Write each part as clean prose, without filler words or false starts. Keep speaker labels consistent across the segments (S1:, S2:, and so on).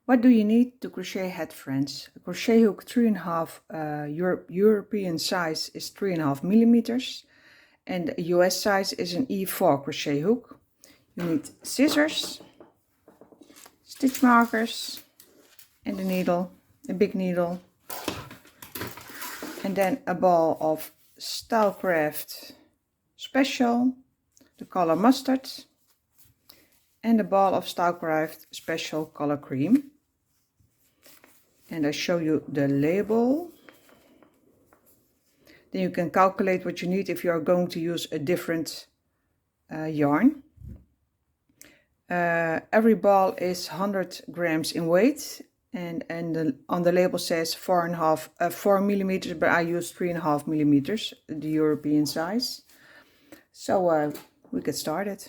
S1: What do you need to crochet head, friends? A crochet hook 3.5 European size is 3.5 millimeters, and a US size is an E4 crochet hook. You need scissors, stitch markers, and a needle, a big needle, and then a ball of Snood-Scarf Special, the color mustard, and a ball of Snood-Scarf Special color cream. And I show you the label. Then you can calculate what you need if you are going to use a different yarn. Every ball is 100 grams in weight, and on the label says 4 millimeters, but I use 3.5 millimeters, the European size. So we get started.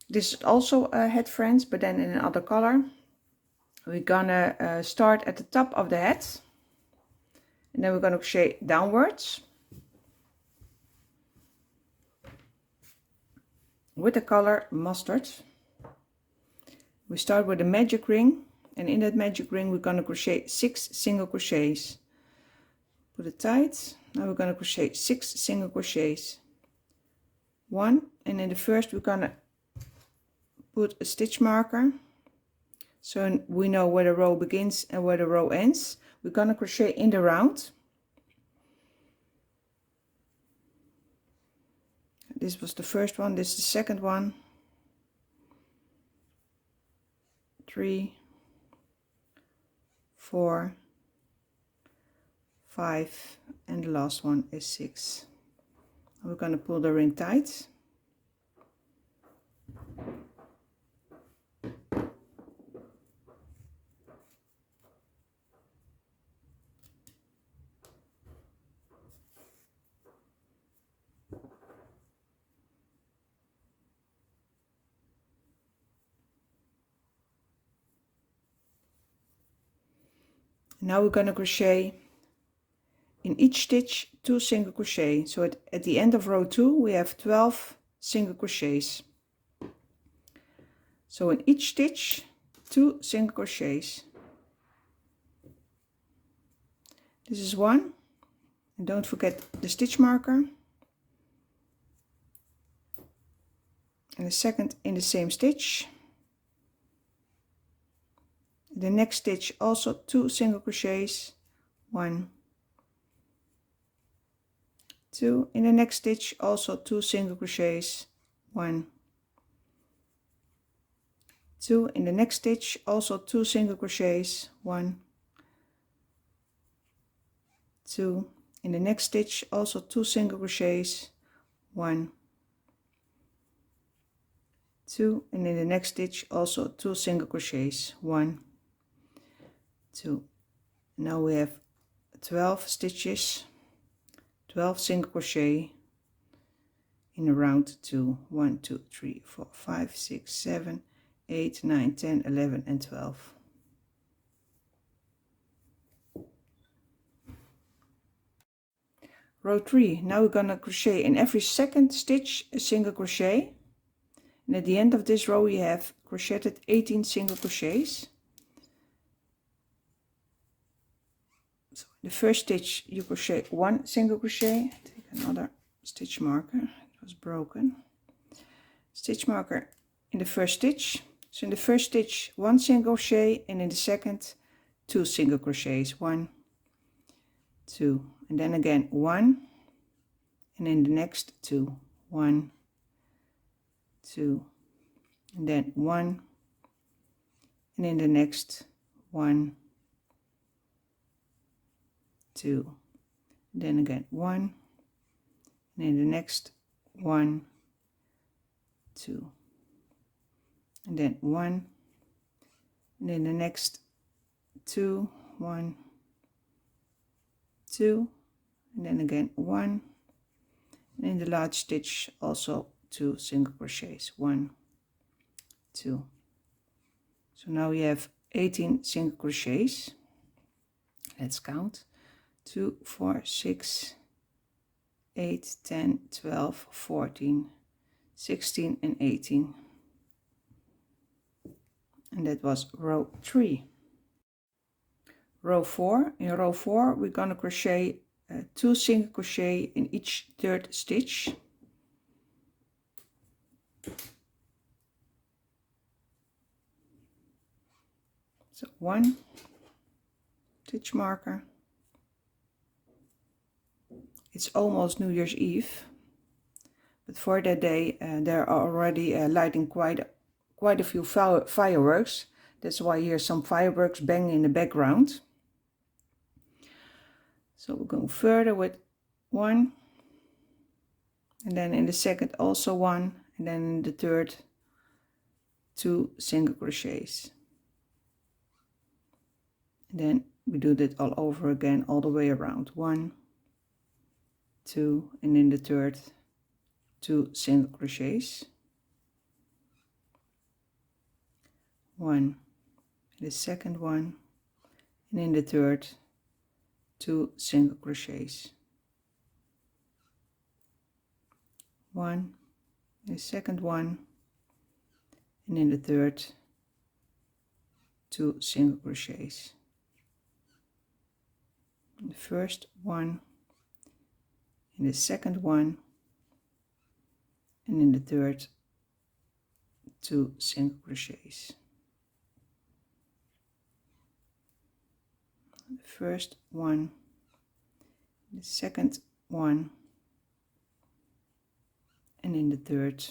S1: This is also a head, friends, but then in another color. We're gonna start at the top of the head, and then we're gonna crochet downwards with the color mustard. We start with a magic ring, and in that magic ring we're gonna crochet 6 single crochets. Put it tight. Now we're gonna crochet 6 single crochets. 1, and in the first we're gonna put a stitch marker, so we know where the row begins and where the row ends. We're gonna crochet in the round. This was the first one, this is the second one. 3, 4, 5, and the last one is 6. We're gonna pull the ring tight. Now we're going to crochet in each stitch 2 single crochet. So at the end of row 2 we have 12 single crochets. So in each stitch 2 single crochets. This is 1, and don't forget the stitch marker, and the second in the same stitch. The next stitch also 2 single crochets, 1, 2. In the next stitch also 2 single crochets, 1, 2. In the next stitch also 2 single crochets, 1, 2. In the next stitch also 2 single crochets, 1, 2. And in the next stitch also 2 single crochets, 1, 2. Now we have 12 stitches, 12 single crochet in a round 2. 1, 2, 3, 4, 5, 6, 7, 8, 9, 10, 11, and 12. Row 3. Now we're gonna crochet in every second stitch a single crochet, and at the end of this row we have crocheted 18 single crochets. So in the first stitch you crochet 1 single crochet. Take another stitch marker, it was broken. Stitch marker in the first stitch. So in the first stitch 1 single crochet, and in the second 2 single crochets, 1, 2, and then again 1, and in the next 2, 1, 2, and then 1, and in the next 1, 2, then again 1, and in the next 1, 2, and then 1, and in the next 2, 1, 2, and then again 1, and in the last stitch also 2 single crochets, 1, 2. So now we have 18 single crochets. Let's count. 2, 4, 6, 8, 10, 12, 14, 16, and 18. and that was row 3. Row 4. In row 4 we're gonna crochet 2 single crochet in each third stitch. So 1 stitch marker. It's almost New Year's Eve, but for that day there are already lighting quite a few fireworks. That's why you hear some fireworks bang in the background. So we're going further with 1, and then in the second also 1, and then in the third 2 single crochets. And then we do that all over again, all the way around. 1, 2, and in the third 2 single crochets. 1, the second one, and in the third 2 single crochets. 1, the second one, and in the third 2 single crochets. The first one, in the second one, and in the third 2 single crochets. The first one, the second one, and in the third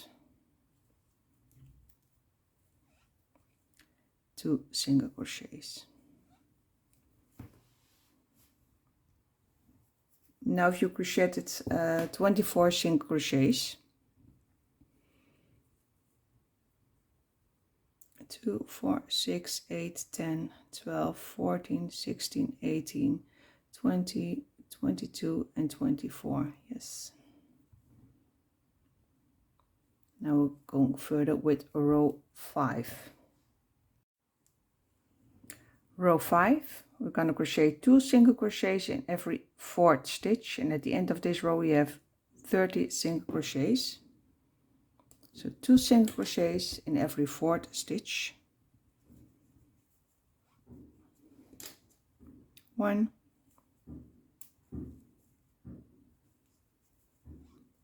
S1: 2 single crochets. Now if you crocheted 24 single crochets, 2, 4, 6, 8, 10, 12, 14, 16, 18, 20, 22, and 24. Yes. Now we're going further with row 5. Row 5, we're going to crochet 2 single crochets in every 4th stitch, and at the end of this row we have 30 single crochets. So 2 single crochets in every 4th stitch. 1,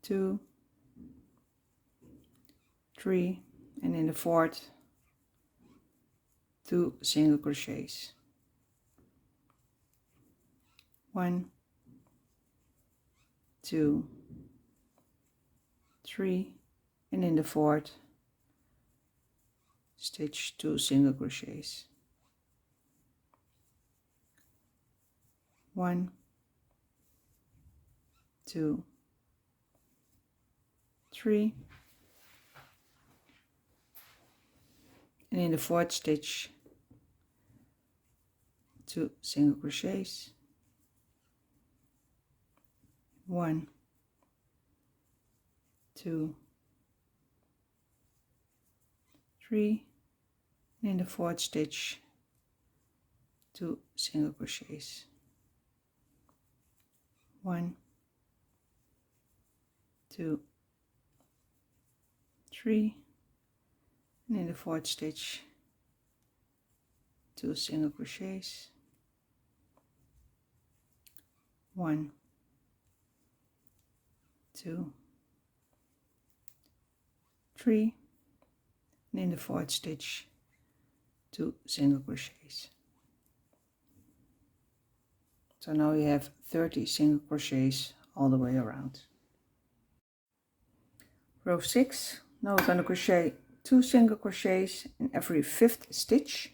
S1: 2, 3, and in the 4th 2 single crochets. 1, 2, 3, and in the 4th stitch 2 single crochets. 1, 2, 3, and in the 4th stitch 2 single crochets. 1, 2, 3, and in the 4th stitch 2 single crochets. 1, 2, 3, and in the 4th stitch 2 single crochets. 1, 2, 3, and in the 4th stitch 2 single crochets. So now you have 30 single crochets all the way around. Row 6, now we're going to crochet 2 single crochets in every 5th stitch,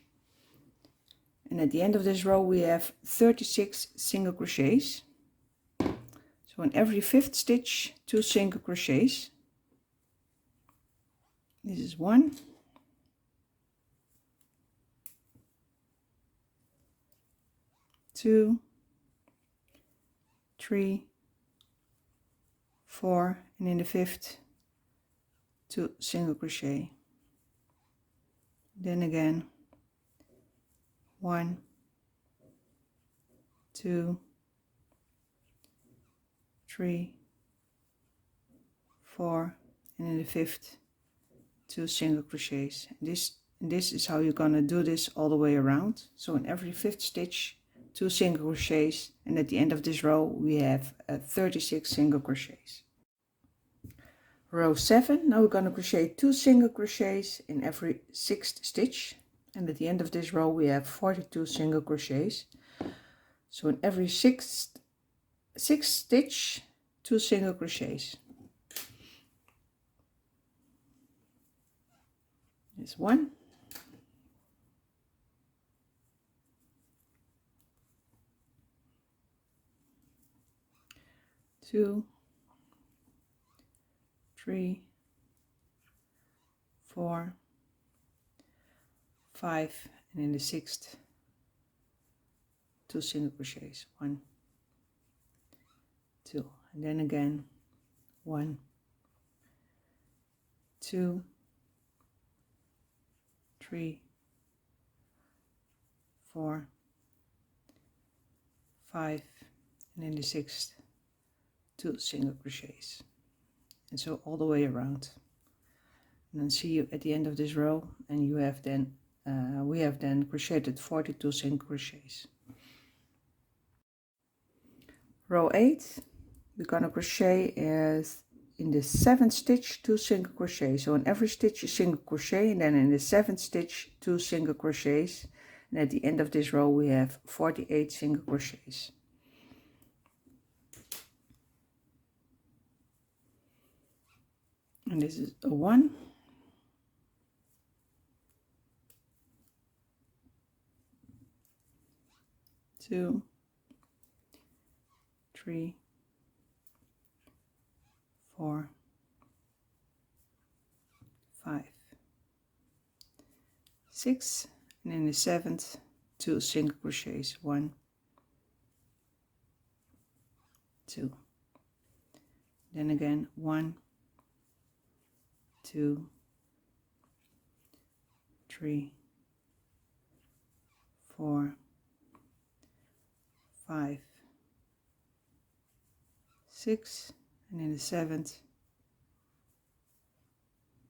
S1: and at the end of this row we have 36 single crochets. So in every 5th stitch 2 single crochets. This is 1, 2, 3, 4, and in the 5th 2 single crochet. Then again 1, 2, 3, 4, and in the 5th 2 single crochets. And this And this is how you're gonna do this all the way around. So in every 5th stitch, 2 single crochets, and at the end of this row we have 36 single crochets. Row 7, now we're gonna crochet 2 single crochets in every 6th stitch, and at the end of this row we have 42 single crochets. So in every 6th stitch, 2 single crochets. This one, 2, 3, 4, 5, and in the 6th 2 single crochets, 1, 2, and then again 1, 2, 3, 4, 5, and in the 6th 2 single crochets, and so all the way around. And then see you at the end of this row, and you have then we have then crocheted 42 single crochets. Row 8, we're gonna crochet as in the 7th stitch 2 single crochets. So in every stitch a single crochet, and then in the 7th stitch 2 single crochets, and at the end of this row we have 48 single crochets. And this is a 1, 2, 3, 4, 5, 6, and in the 7th 2 single crochets, 1, 2, then again 1, 2, 3, 4, 5, 6, and in the 7th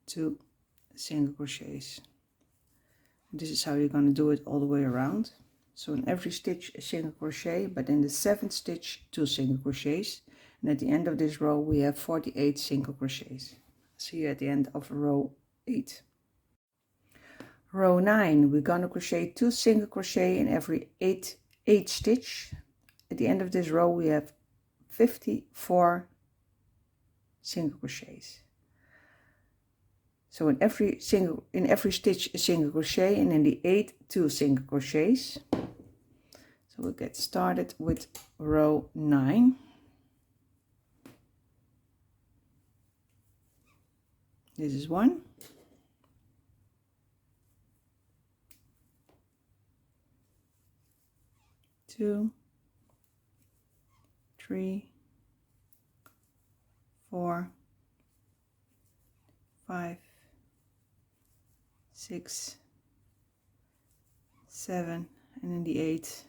S1: 2 single crochets. And this is how you're going to do it all the way around. So in every stitch a single crochet, but in the 7th stitch 2 single crochets, and at the end of this row we have 48 single crochets. See you at the end of row 8. Row 9, we're going to crochet 2 single crochet in every 8 stitch. At the end of this row we have 54 single crochets. So in every stitch a single crochet, and in the 8 2 single crochets. So we'll get started with row 9. This is 1, 2, 3, 4, 5, 6, 7, and in the 8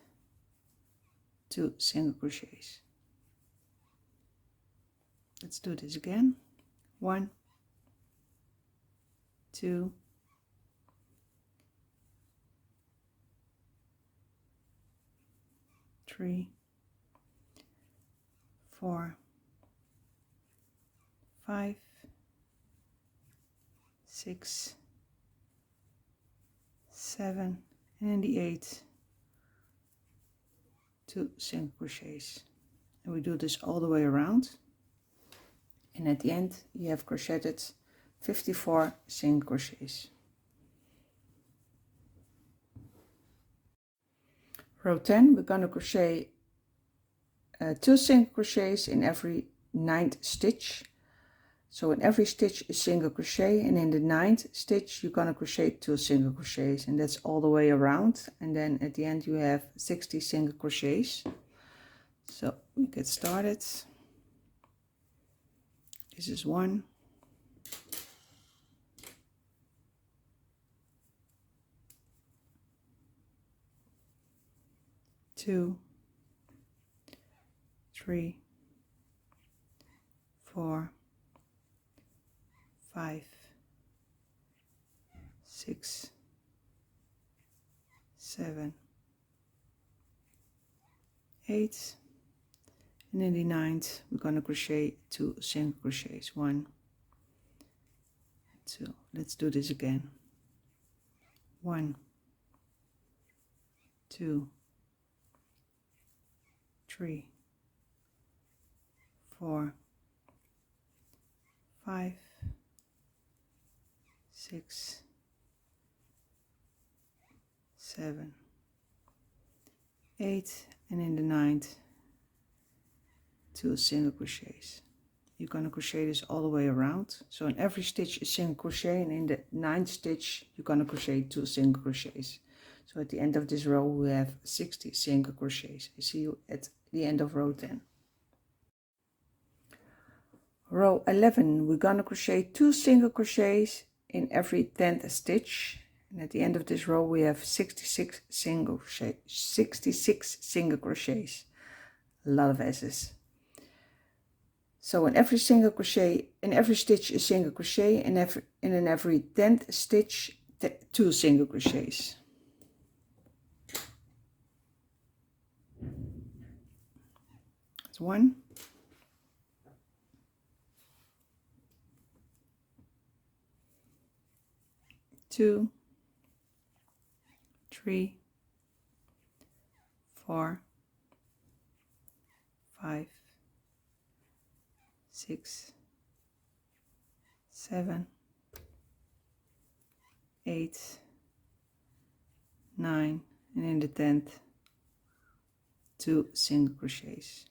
S1: 2 single crochets. Let's do this again. 1, 2, 3, 4, 5, 6, 7, and in the 8 2 single crochets. And we do this all the way around, and at the end you have crocheted 54 single crochets. Row 10, we're going to crochet 2 single crochets in every 9th stitch. So in every stitch a single crochet, and in the 9th stitch you're going to crochet 2 single crochets, and that's all the way around. And then at the end you have 60 single crochets. So we get started. This is 1, 2, 3, 4, 5, 6, 7, 8, and in the 9th we're going to crochet 2 single crochets. 1, 2. Let's do this again. 1, 2, 3, 4, 5, 6, 7, 8, and in the 9th 2 single crochets. You're going to crochet this all the way around. So in every stitch a single crochet, and in the 9th stitch you're going to crochet 2 single crochets. So at the end of this row we have 60 single crochets. I see you at the end of row 10. Row 11, we're going to crochet 2 single crochets in every 10th stitch, and at the end of this row we have 66 single crochets. A lot of S's. So in every single crochet, in every stitch a single crochet, and in every 10th stitch 2 single crochets. That's 1, 2, 3, 4, 5, 6, 7, 8, 9, and in the 10th 2 single crochets.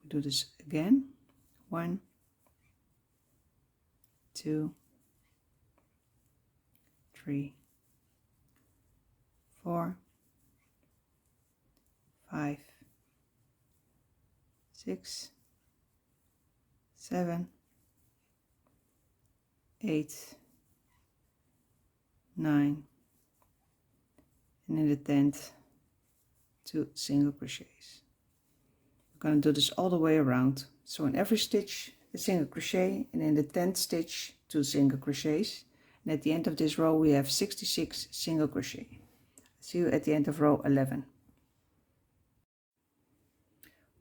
S1: We do this again. 1, 2, 3, 4, 5, 6, 7, 8, 9, and in the 10th 2 single crochets. We're going to do this all the way around. So in every stitch a single crochet, and in the 10th stitch 2 single crochets, and at the end of this row we have 66 single crochet. See you at the end of row 11.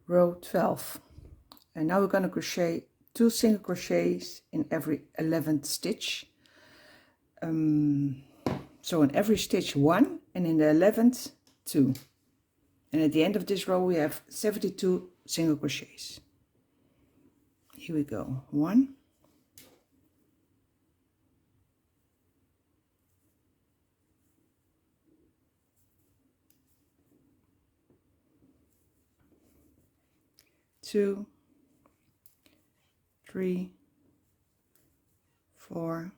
S1: Row 12, and now we're going to crochet 2 single crochets in every 11th stitch. So in every stitch 1, and in the 11th 2, and at the end of this row we have 72 single crochets. Here we go. 1, 2, 3, 4,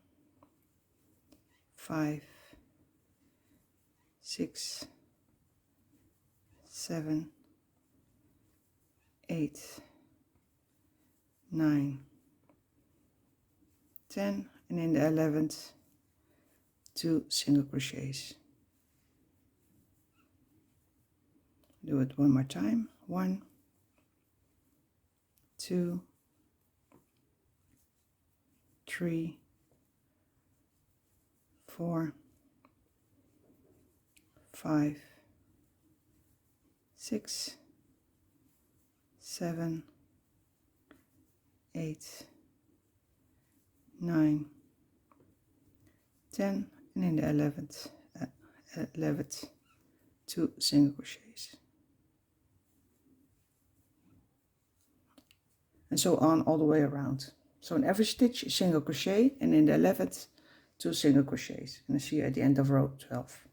S1: 5, 6, 7, 8, 9, 10, and in the 11th 2 single crochets. Do it one more time. 1, 2, 3, 4, 5, 6, 7, 8, 9, 10, and in the 11th 2 single crochets. And so on all the way around. So in every stitch a single crochet, and in the 11th 2 single crochets. And I see you at the end of row 12.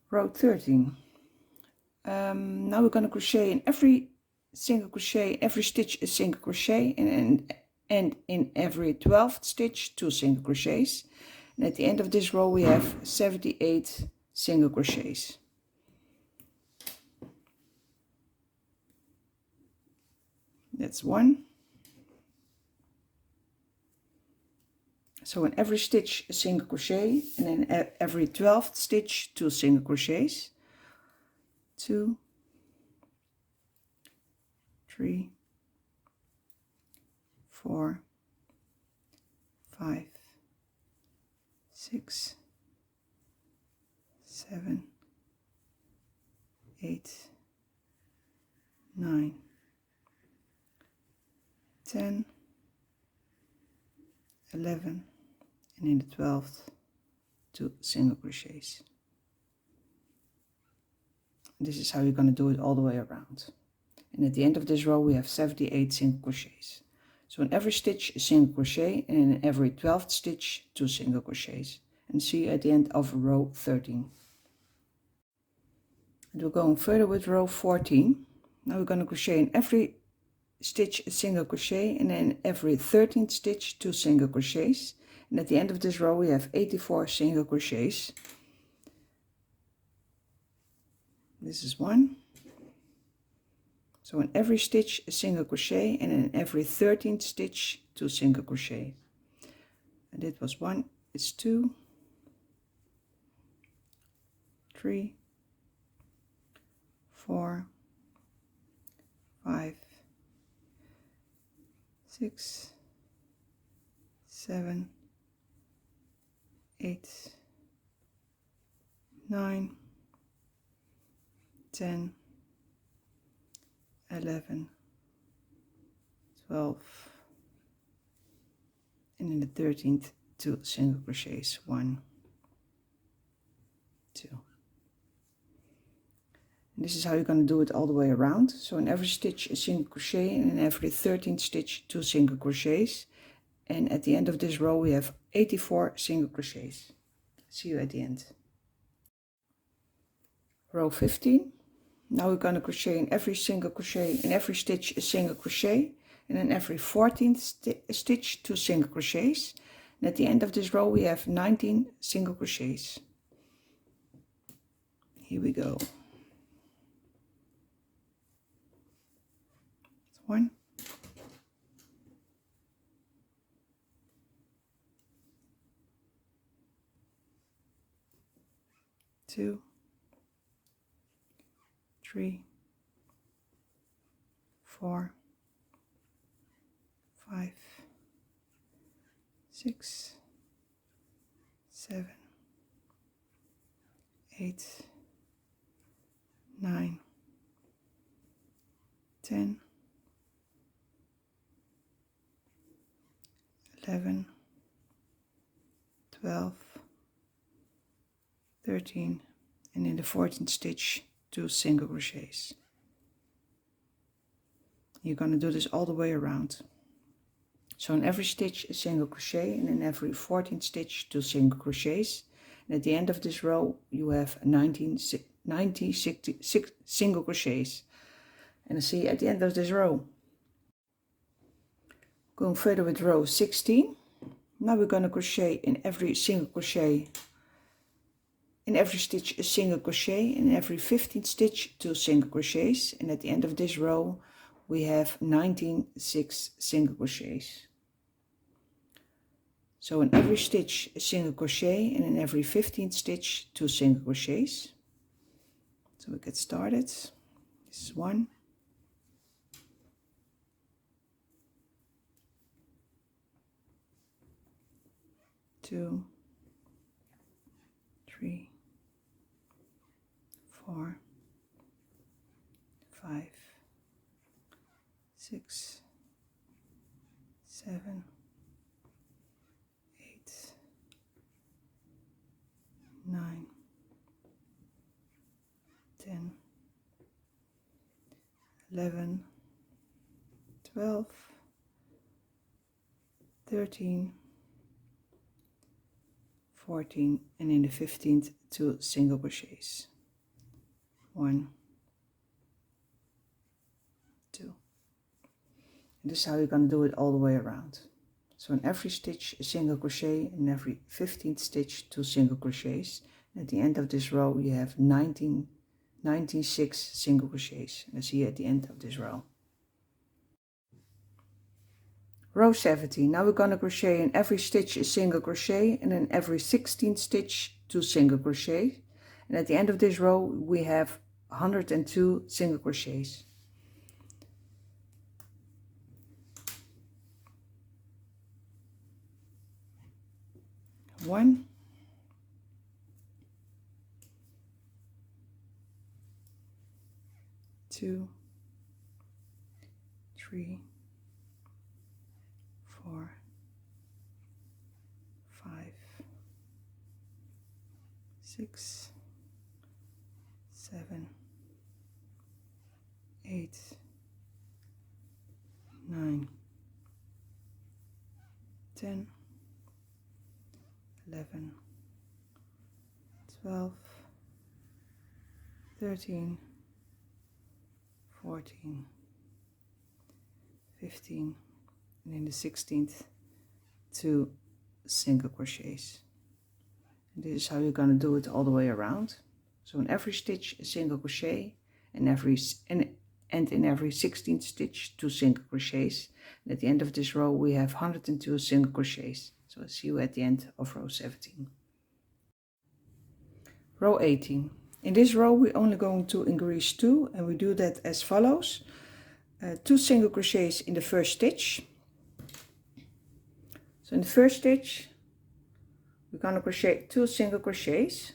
S1: Row 13. Now we're going to crochet in every single crochet, every stitch a single crochet, and in every 12th stitch 2 single crochets. And at the end of this row we have 78 single crochets. That's 1. So in every stitch a single crochet, and in every 12th stitch 2 single crochets. 2, 3, 4, 5, 6, 7, 8, 9, 10, 11, and in the 12th 2 single crochets. This is how you're going to do it all the way around. And at the end of this row we have 78 single crochets. So in every stitch a single crochet, and in every 12th stitch 2 single crochets. And see you at the end of row 13. And we're going further with row 14. Now we're going to crochet in every stitch a single crochet, and in every 13th stitch 2 single crochets. And at the end of this row we have 84 single crochets. This is 1. So in every stitch a single crochet, and in every 13th stitch 2 single crochet. And it was 1, it's 2, 3, 4, 5, 6, 7, 8, 9, 10, 11, 12, and in the 13th 2 single crochets. 1, 2. And this is how you're going to do it all the way around. So in every stitch a single crochet, and in every 13th stitch 2 single crochets. And at the end of this row we have 84 single crochets. See you at the end. Row 15. Now we're going to crochet in every single crochet, in every stitch a single crochet, and in every 14th stitch 2 single crochets. And at the end of this row we have 19 single crochets. Here we go. 1, 2, 3, 4, 5, 6, 7, 8, 9, 10, 11, 12, 13, and in the 14th stitch 2 single crochets. You're going to do this all the way around. So in every stitch a single crochet, and in every 14th stitch 2 single crochets. And at the end of this row you have 66 single crochets. And I see you at the end of this row. Going further with row 16. Now we're going to crochet in every single crochet, in every stitch a single crochet, and in every 15th stitch 2 single crochets. And at the end of this row we have 6 single crochets. So in every stitch a single crochet, and in every 15th stitch 2 single crochets. So we get started. This is 1, 2, 3, 4, 5, 6, 7, 8, 9, 10, 11, 12, 13, 14, and in the 15th 2 single crochets. 1, 2. And this is how you're going to do it all the way around. So in every stitch a single crochet, in every 15th stitch 2 single crochets. And at the end of this row you have 96 single crochets. And I see you at the end of this row. Row 17. Now we're going to crochet in every stitch a single crochet, and in every 16th stitch 2 single crochets. And at the end of this row we have 102 single crochets. 1, 2, 3, 4, 5, 6, 7, 8, 9, 10, 11, 12, 13, 14, 15, and in the 16th 2 single crochets. And this is how you're going to do it all the way around. So in every stitch a single crochet, and in every 16th stitch 2 single crochets. And at the end of this row we have 102 single crochets. So I'll see you at the end of row 17. Row 18. In this row we're only going to increase 2, and we do that as follows. 2 single crochets in the first stitch. So in the first stitch we're going to crochet 2 single crochets,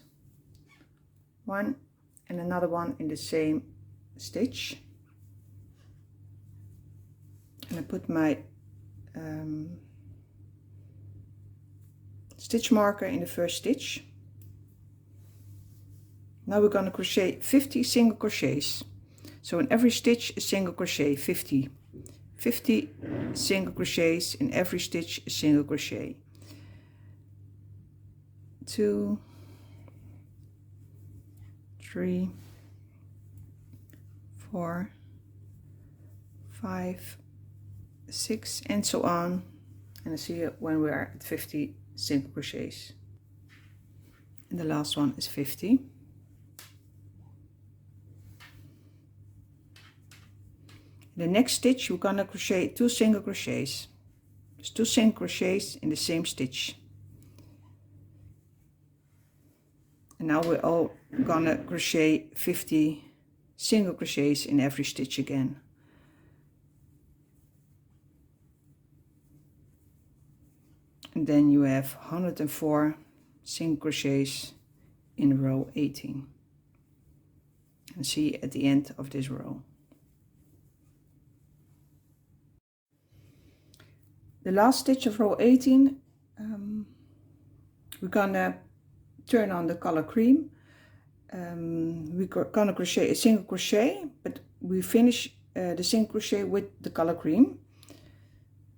S1: 1 and another one in the same stitch, and I put my stitch marker in the first stitch. Now we're going to crochet 50 single crochets. So in every stitch a single crochet, 50 single crochets in every stitch, a single crochet. 2, 3, 4, 5, 6, and so on. And I see it when we are at 50 single crochets. And the last one is 50. In the next stitch we're gonna crochet 2 single crochets. There's 2 single crochets in the same stitch. And now we're all gonna crochet 50 single crochets in every stitch again. And then you have 104 single crochets in row 18. And see at the end of this row. The last stitch of row 18, we're gonna turn on the color cream. We're gonna crochet a single crochet, but we finish the single crochet with the color cream.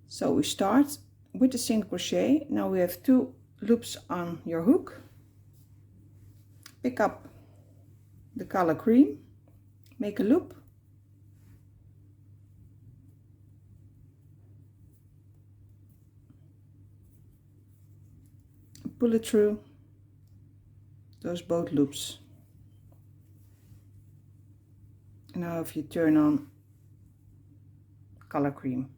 S1: So we start with the single crochet. Now we have 2 loops on your hook. Pick up the color cream, make a loop, pull it through those both loops. And now if you turn on color cream.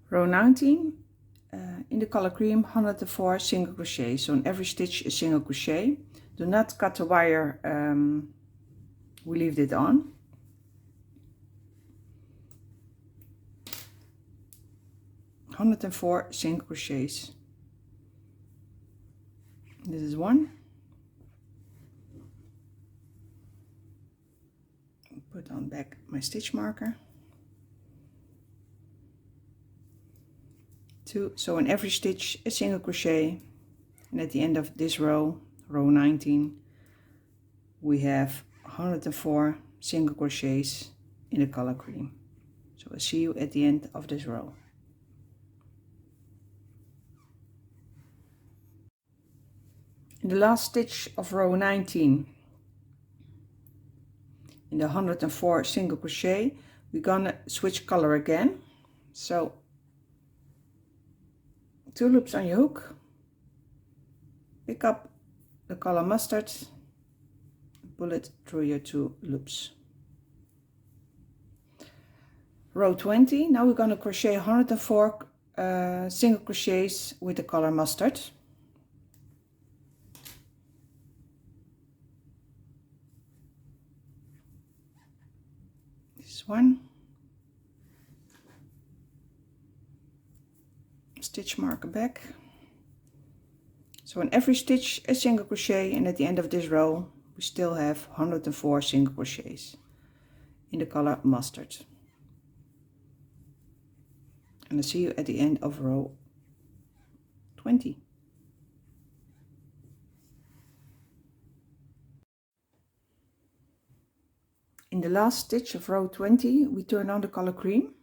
S1: Row 19, in the color cream 104 single crochet. So in every stitch a single crochet. Do not cut the wire, we leave it on. (104 single crochets). This is 1. Put on back my stitch marker. 2. So in every stitch a single crochet, and at the end of this row, row 19, we have 104 single crochets in the color cream. So I'll see you at the end of this row. In the last stitch of row 19, in the 104 single crochet, we're gonna switch color again. So 2 loops on your hook, pick up the color mustard, pull it through your 2 loops. Row 20, now we're going to crochet 104 single crochets with the color mustard. This is 1. Stitch marker back. So in every stitch a single crochet, and at the end of this row we still have 104 single crochets in the color mustard. And I'll see you at the end of row 20. In the last stitch of row 20, we turn on the color cream.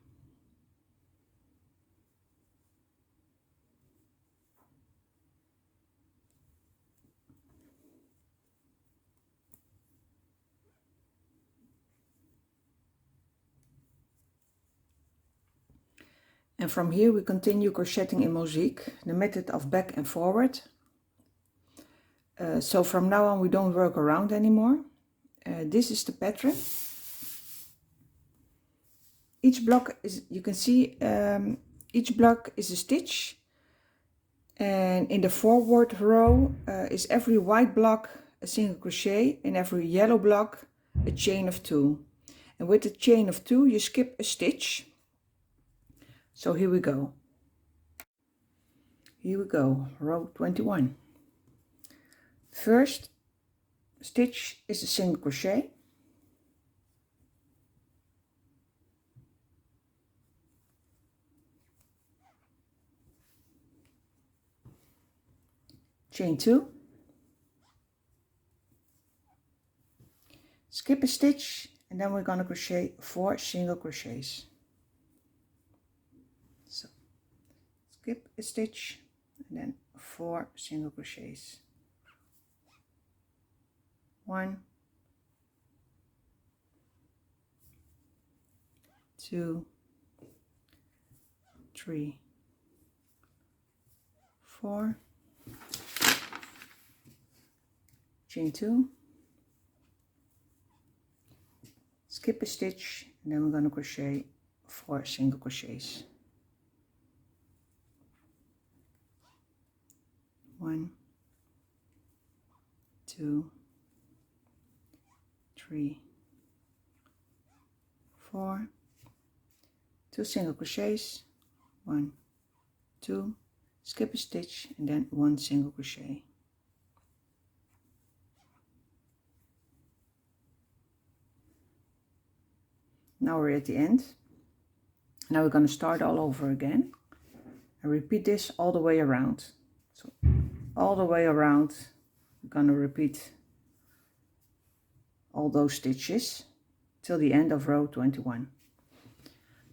S1: And from here we continue crocheting in mosaic, the method of back and forward. So from now on we don't work around anymore. This is the pattern. Each block is, you can see, each block is a stitch. And in the forward row is every white block a single crochet, and every yellow block a chain of 2. And with the chain of 2 you skip a stitch. So here we go. Here we go, row 21. First stitch is a single crochet. Chain 2. Skip a stitch, and then we're going to crochet 4 single crochets. So skip a stitch and then 4 single crochets. 1, 2, 3, 4. Chain 2. Skip a stitch, and then we're going to crochet 4 single crochets. 1, 2, 3, 4. 2 single crochets. 1, 2. Skip a stitch, and then 1 single crochet. Now we're at the end. Now we're going to start all over again and repeat this all the way around. So all the way around we're going to repeat all those stitches till the end of row 21.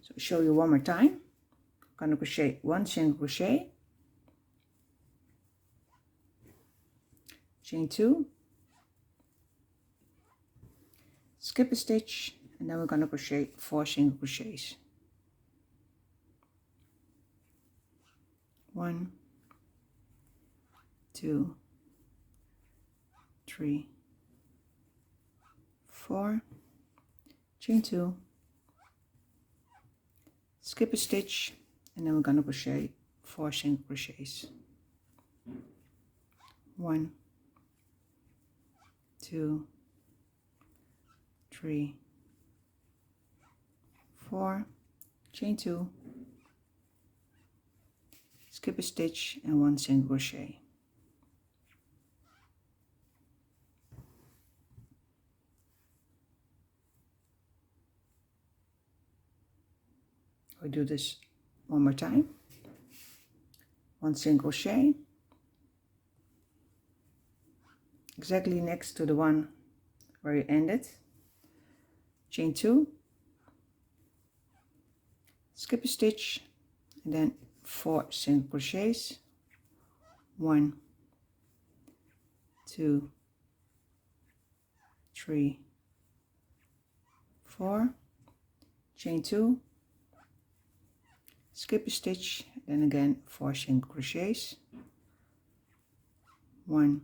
S1: So I'll show you one more time. I'm going to crochet 1 single crochet, chain 2, skip a stitch, and then we're going to crochet 4 single crochets. 1, 2, 3, 4, chain 2, skip a stitch, and then we're going to crochet 4 single crochets. 1, 2, 3, 4, chain 2, skip a stitch, and 1 single crochet. We do this one more time. 1 single crochet, exactly next to the one where you ended. Chain 2, skip a stitch, and then 4 single crochets. 1, 2, 3, 4, chain 2, skip a stitch, then again 4 single crochets. 1,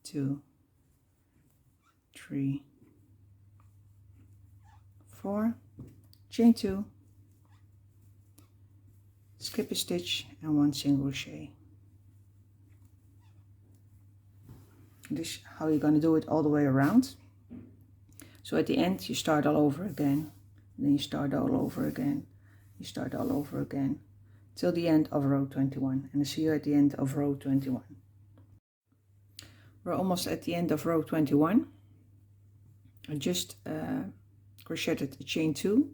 S1: 2, 3, 4, chain 2, skip a stitch, and 1 single crochet. This is how you're going to do it all the way around. So at the end you start all over again, and then you start all over again, you start all over again till the end of row 21, and I'll see you at the end of row 21. We're almost at the end of row 21. I just crocheted a chain 2,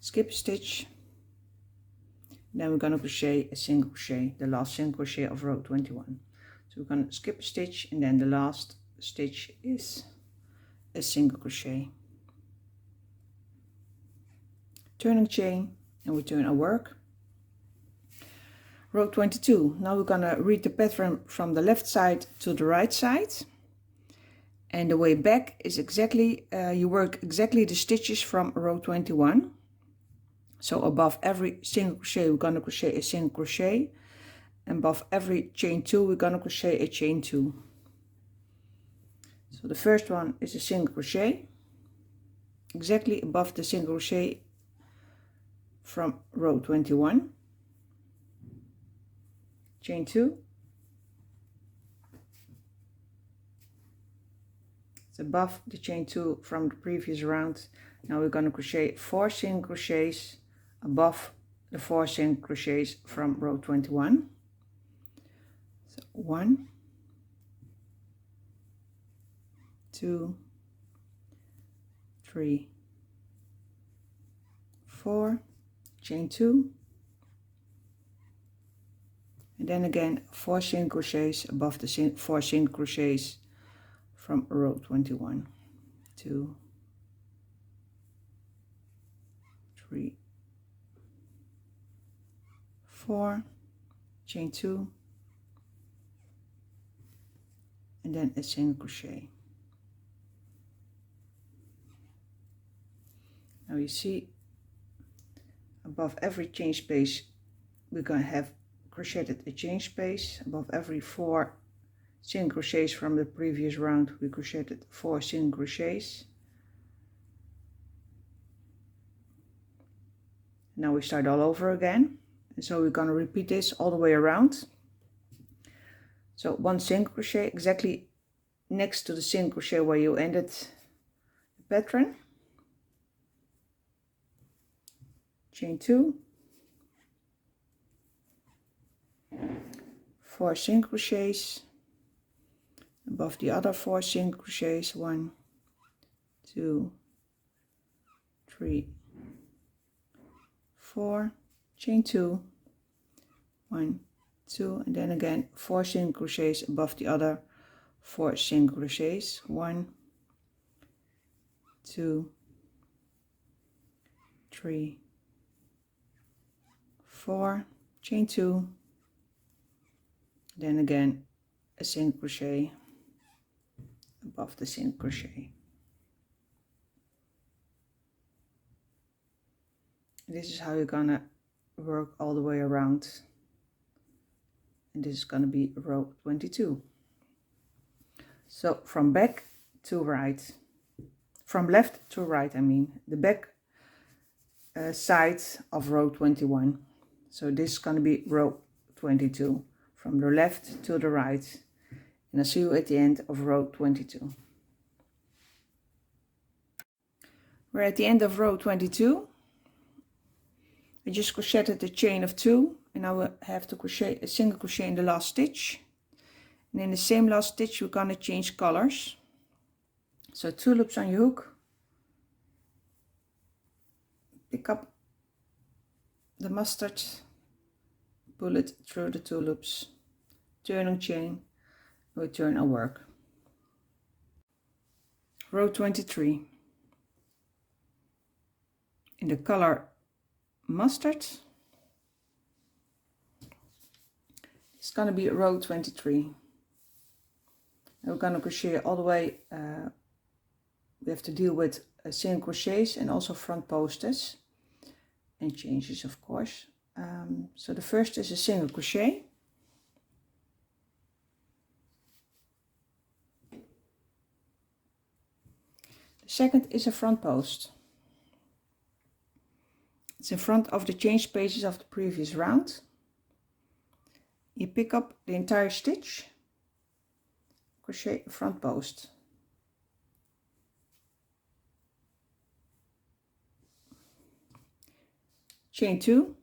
S1: skip a stitch, then we're going to crochet a single crochet, the last single crochet of row 21. So we're going to skip a stitch, and then the last stitch is a single crochet, turning chain, and we turn our work. Row 22. Now we're going to read the pattern from the left side to the right side, and the way back is exactly you work exactly the stitches from row 21. So above every single crochet we're going to crochet a single crochet, and above every chain 2 we're going to crochet a chain 2. So the first one is a single crochet exactly above the single crochet from row 21, chain 2, it's above the chain 2 from the previous round. Now we're going to crochet 4 single crochets above the 4 single crochets from row 21. So 1, 2, 3, 4, chain 2, and then again 4 single crochets above the 4 single crochets from row 21. 2, 3, 4, chain 2, and then a single crochet. Now you see above every chain space we're going to have crocheted a chain space. Above every 4 single crochets from the previous round we crocheted 4 single crochets. Now we start all over again, and so we're going to repeat this all the way around. So 1 single crochet exactly next to the single crochet where you ended the pattern, chain 2, 4 single crochets above the other 4 single crochets, 1, 2, 3, 4, chain 2, 1, 2, and then again 4 single crochets above the other 4 single crochets, 1, 2, 3, 4, chain 2, then again a single crochet above the single crochet. This is how you're gonna work all the way around, and this is gonna be row 22. So from back to right, from left to right, I mean the back side of row 21. So this is gonna be row 22, from the left to the right, and I'll see you at the end of row 22. We're at the end of row 22. I just crocheted the chain of 2, and now we have to crochet a single crochet in the last stitch, and in the same last stitch we're going to change colors. So 2 loops on your hook, pick up the mustard, pull it through the 2 loops, turning chain, return our work. Row 23. In the color mustard, it's going to be row 23. We're going to crochet all the way. We have to deal with single crochets and also front posts and changes, of course. So the first is a single crochet, the second is a front post. It's in front of the chain spaces of the previous round. You pick up the entire stitch, crochet a front post, chain 2,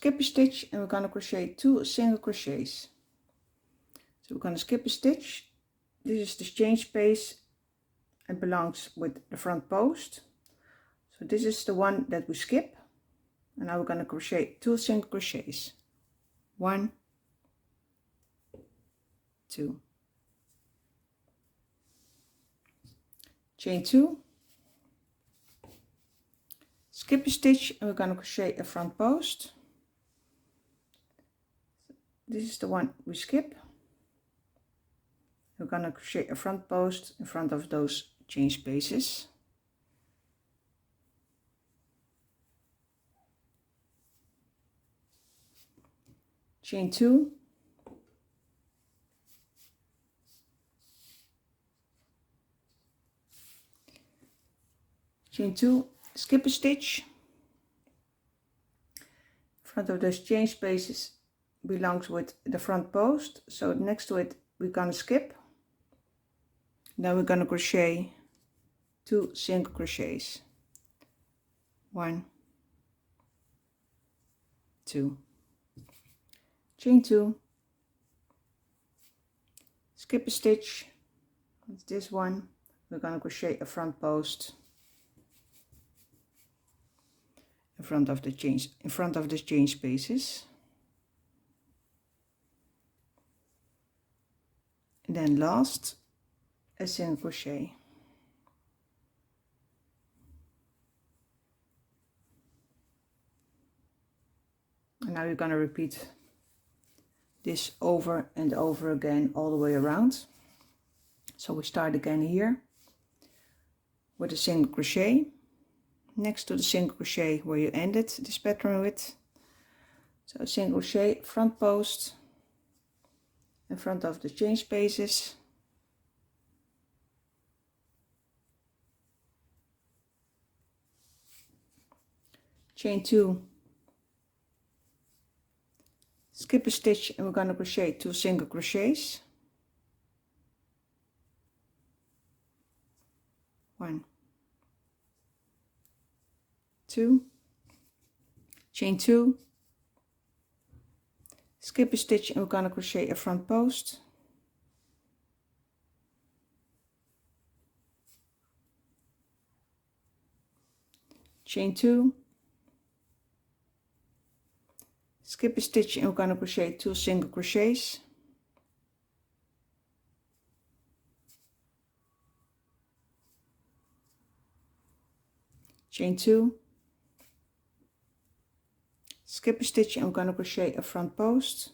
S1: skip a stitch and we're going to crochet 2 single crochets. So we're going to skip a stitch. This is the chain space and belongs with the front post. So this is the one that we skip, and now we're going to crochet 2 single crochets. 1, 2, chain 2, skip a stitch, and we're going to crochet a front post. This is the one we skip. We're going to crochet a front post in front of those chain spaces. Chain 2, chain 2, skip a stitch. In front of those chain spaces belongs with the front post, so next to it we're going to skip. Now we're going to crochet 2 single crochets. 1, 2, chain 2, skip a stitch. It's this one. We're going to crochet a front post in front of the chain spaces. And then last, a single crochet. And now you're going to repeat this over and over again all the way around. So we start again here with a single crochet next to the single crochet where you ended this pattern with. So a single crochet, front post in front of the chain spaces, chain 2, skip a stitch, and we're going to crochet 2 single crochets. 1, 2, chain 2, skip a stitch, and we're going to crochet a front post. Chain 2, skip a stitch, and we're going to crochet 2 single crochets. Chain 2, skip a stitch, and we're going to crochet a front post.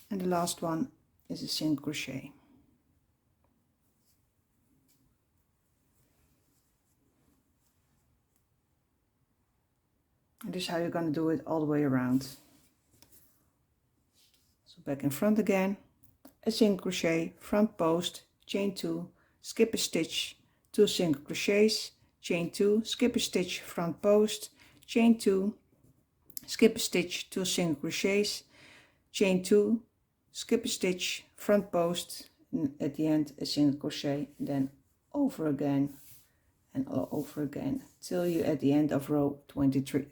S1: And the last one is a single crochet. And this is how you're going to do it all the way around. So back in front again, a single crochet, front post, chain 2, skip a stitch, 2 single crochets, chain 2, skip a stitch, front post, chain 2, skip a stitch, 2 single crochets, chain 2, skip a stitch, front post, and at the end a single crochet, then over again and all over again till you're at the end of row 23,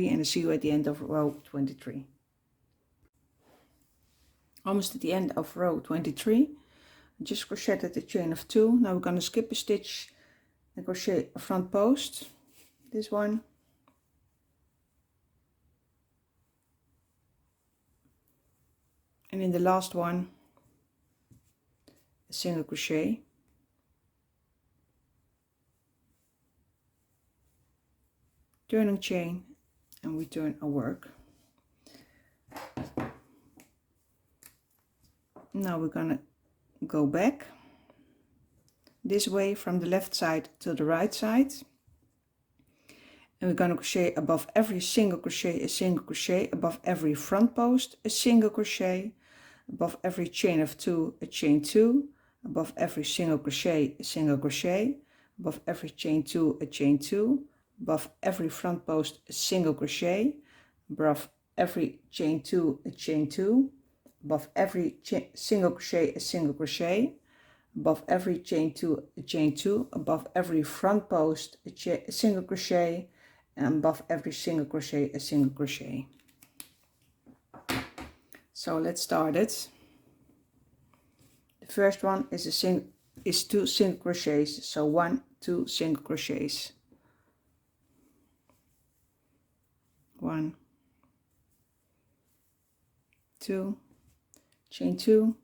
S1: and I see you at the end of row 23. Almost at the end of row 23. I just crocheted the chain of 2. Now we're going to skip a stitch and crochet a front post, this one, and in the last one a single crochet, turning chain, and we turn our work. Now we're gonna go back this way from the left side to the right side, and we're gonna crochet above every single crochet a single crochet, above every front post a single crochet, above every chain of 2 a chain 2, above every single crochet a single crochet, above every chain 2 a chain 2, above every front post a single crochet, above every chain 2 a chain 2, above every single crochet a single crochet, above every chain 2 a chain 2, above every front post a single crochet, and above every single crochet a single crochet. So let's start it. The first one is two single crochets, so 1 2 single crochets, 1 2 chain 2,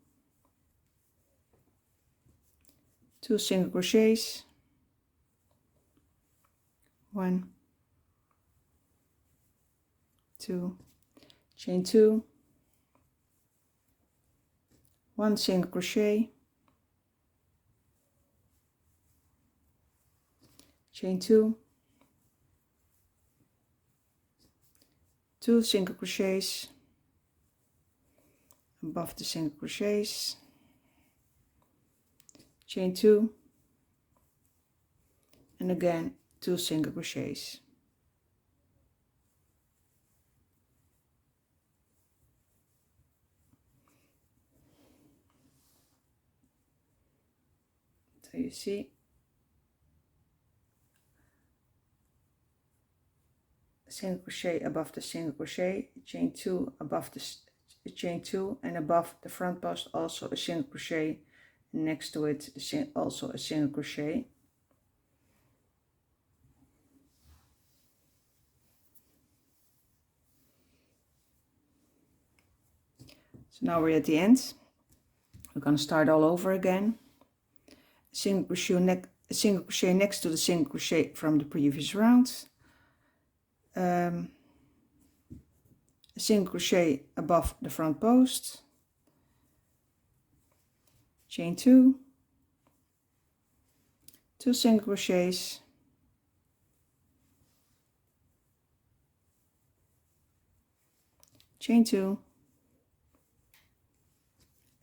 S1: 2 single crochets, 1 2 chain 2, 1 single crochet, chain 2, 2 single crochets, above the single crochets, chain 2, and again 2 single crochets. So you see single crochet above the single crochet, chain 2 above the chain 2, and above the front post also a single crochet, next to it also a single crochet. So now we're at the end. We're going to start all over again. A single crochet next to the single crochet from the previous round. A single crochet above the front post, chain 2, 2 single crochets, chain 2,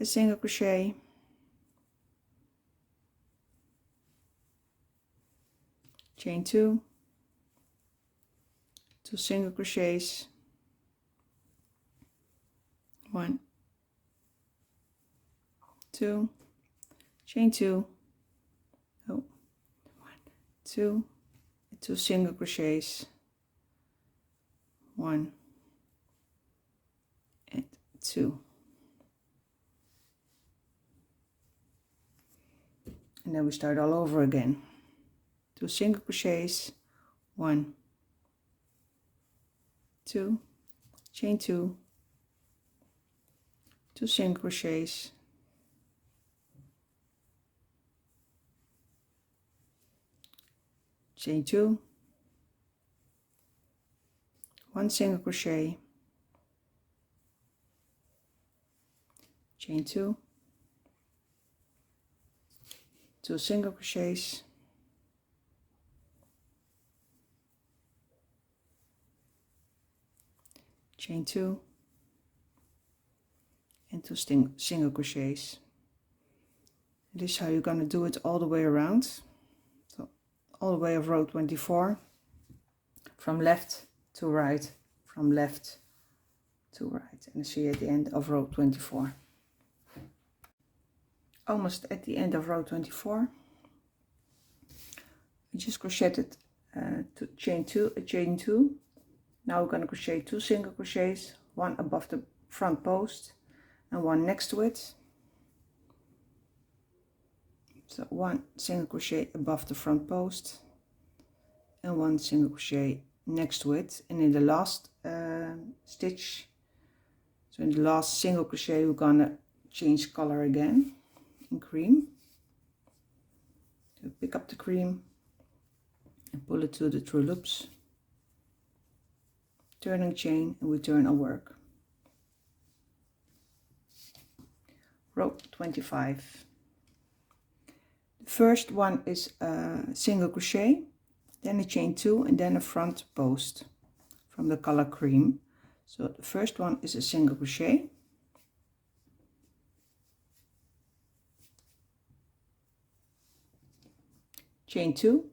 S1: a single crochet, chain 2, 2 single crochets, 1 2 chain 2, 1 2, 2 single crochets, 1 and 2, and then we start all over again. 2 single crochets, 1 2 chain 2, 2 single crochets, chain 2, 1 single crochet, chain 2, 2 single crochets, chain 2, and 2 single crochets. This is how you're going to do it all the way around. So all the way of row 24, from left to right, from left to right, and see you at the end of row 24. Almost at the end of row 24. I just crocheted to chain 2, a chain 2. Now we're going to crochet 2 single crochets, 1 above the front post and 1 next to it. So 1 single crochet above the front post and 1 single crochet next to it, and in the last stitch, so in the last single crochet, we're gonna change color again in cream. So pick up the cream and pull it to the true loops, turning chain, and we turn our work. Row 25. The first one is a single crochet, then a chain 2, and then a front post from the color cream. So the first one is a single crochet, chain 2,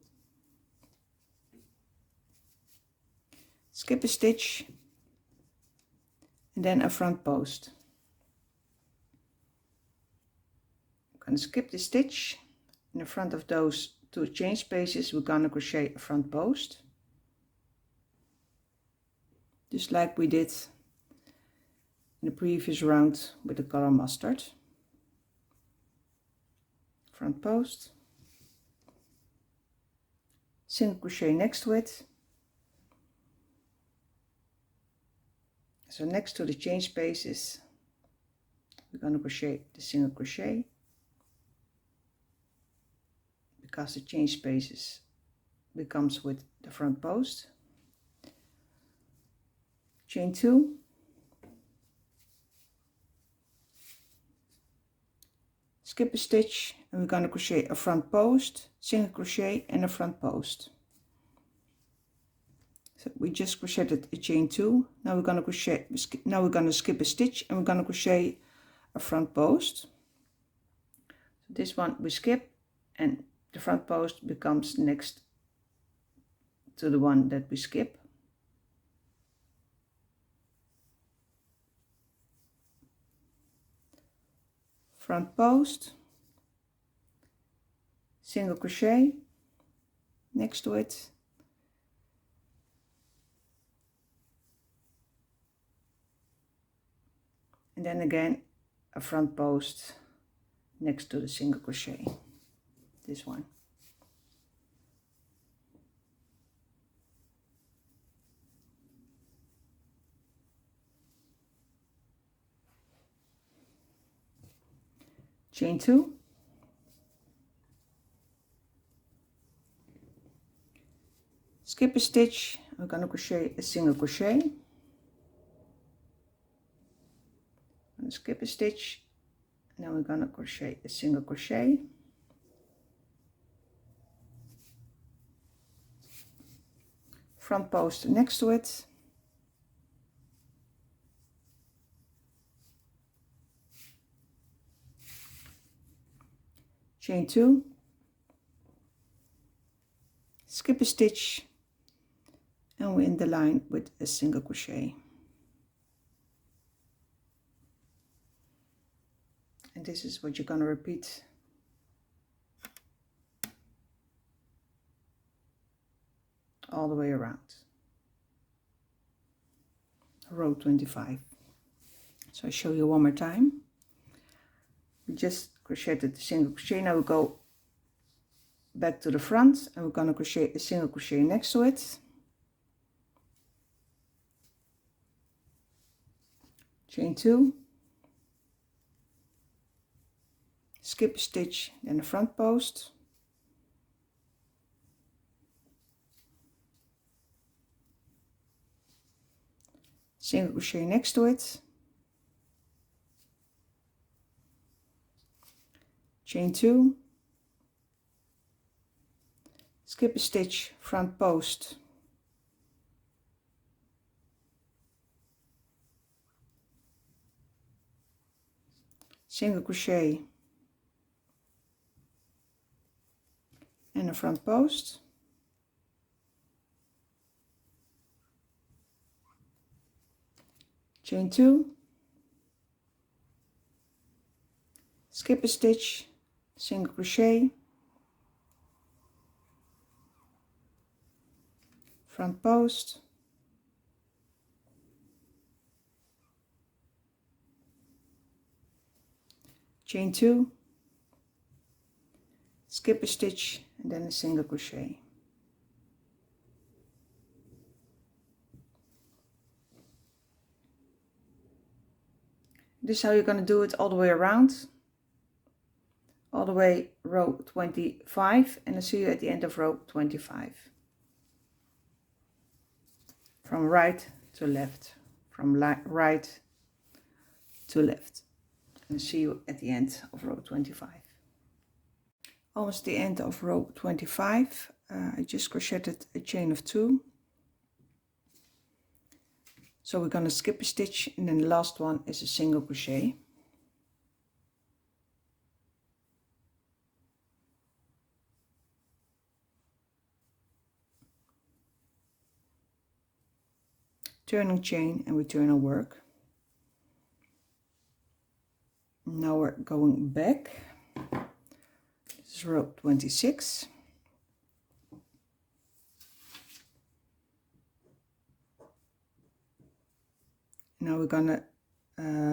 S1: skip a stitch, and then a front post. gonna skip the stitch. In the front of those 2 chain spaces we're gonna crochet a front post, just like we did in the previous round with the color mustard. Front post, single crochet next to it. So next to the chain spaces we're going to crochet the single crochet, because the chain spaces becomes with the front post. Chain 2, skip a stitch, and we're going to crochet a front post, single crochet and a front post. So we just crocheted a chain 2. Now we're going to crochet, now we're going to skip a stitch and we're going to crochet a front post. So this one we skip, and the front post becomes next to the one that we skip. Front post, single crochet next to it, and then again a front post next to the single crochet, this one. Chain 2, skip a stitch, we're going to crochet a single crochet, and skip a stitch, now we're going to crochet a single crochet, front post next to it, chain 2, skip a stitch, and we're in the line with a single crochet. And this is what you're going to repeat all the way around row 25. So I show you one more time. We just crocheted the single crochet. Now we go back to the front and we're going to crochet a single crochet next to it, chain 2, skip a stitch, then a front post, single crochet next to it, chain 2, skip a stitch, front post, single crochet and a front post, chain 2, skip a stitch, single crochet, front post, chain 2, skip a stitch, and then a single crochet. This is how you're going to do it all the way around, all the way row 25, and I'll see you at the end of row 25. From right to left, from right to left, and see you at the end of row 25. Almost the end of row 25. I just crocheted a chain of 2. So we're going to skip a stitch, and then the last one is a single crochet. Turning chain and return our work. Now we're going back. is row 26. Now we're gonna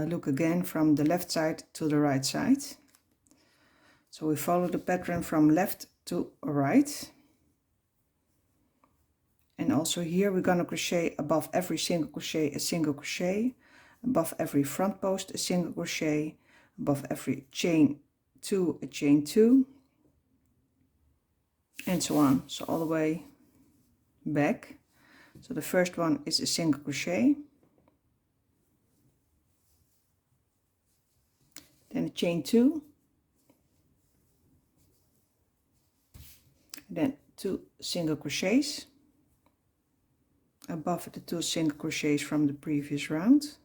S1: look again from the left side to the right side. So we follow the pattern from left to right. And also here we're gonna crochet above every single crochet a single crochet, above every front post a single crochet, above every chain 2 a chain 2, and so on. So all the way back. So the first one is a single crochet, then a chain 2, then 2 single crochets above the 2 single crochets from the previous round.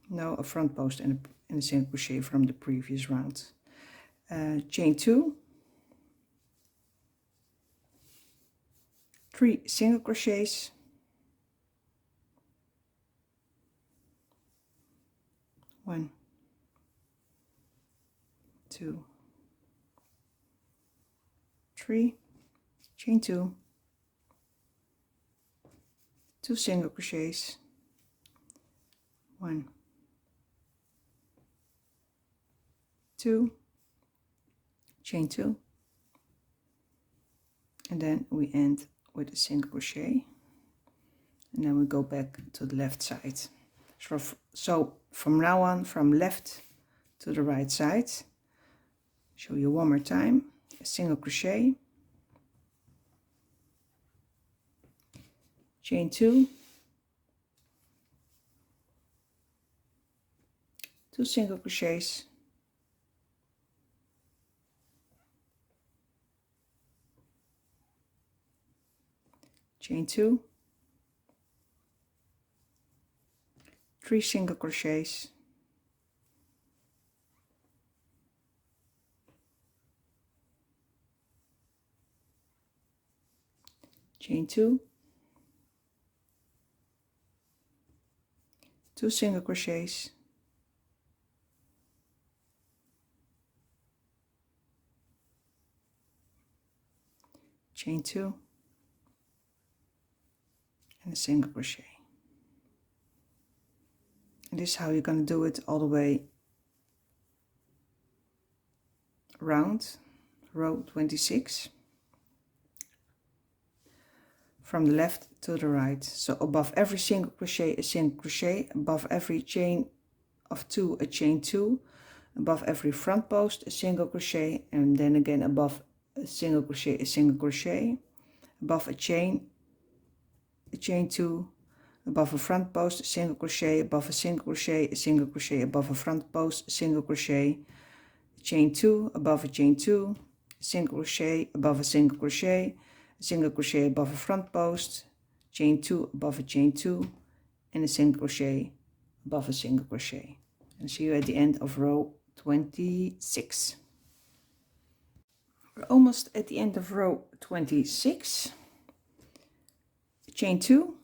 S1: Now a front post and a single crochet from the previous round. Chain 2, 3 single crochets, 1, 2, 3, chain 2, 2 single crochets, 1, 2, chain 2, and then we end with a single crochet, and then we go back to the left side. So from now on, from left to the right side, show you one more time. A single crochet, chain 2, 2 single crochets, chain 2, 3 single crochets, chain 2, 2 single crochets, chain 2, and a single crochet. And this is how you're going to do it all the way around row 26, from the left to the right. So above every single crochet a single crochet, above every chain of 2 a chain 2, above every front post a single crochet, and then again above a single crochet, above a chain 2, above a front post a single crochet, above a single crochet, above a front post a single crochet, chain 2, above a chain 2, single crochet, above a single crochet, a single crochet above a front post, chain 2 above a chain 2, and a single crochet above a single crochet. And see you at the end of row 26. We're almost at the end of row 26. Chain 2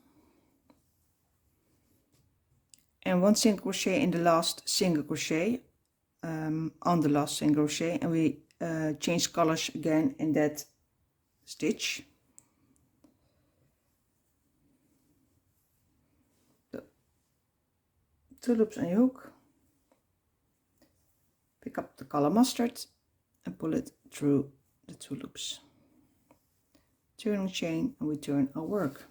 S1: and 1 single crochet in the last single crochet, on the last single crochet, and we change colors again in that stitch. So, 2 loops on your hook, pick up the color mustard and pull it through the 2 loops, turning chain, and we turn our work.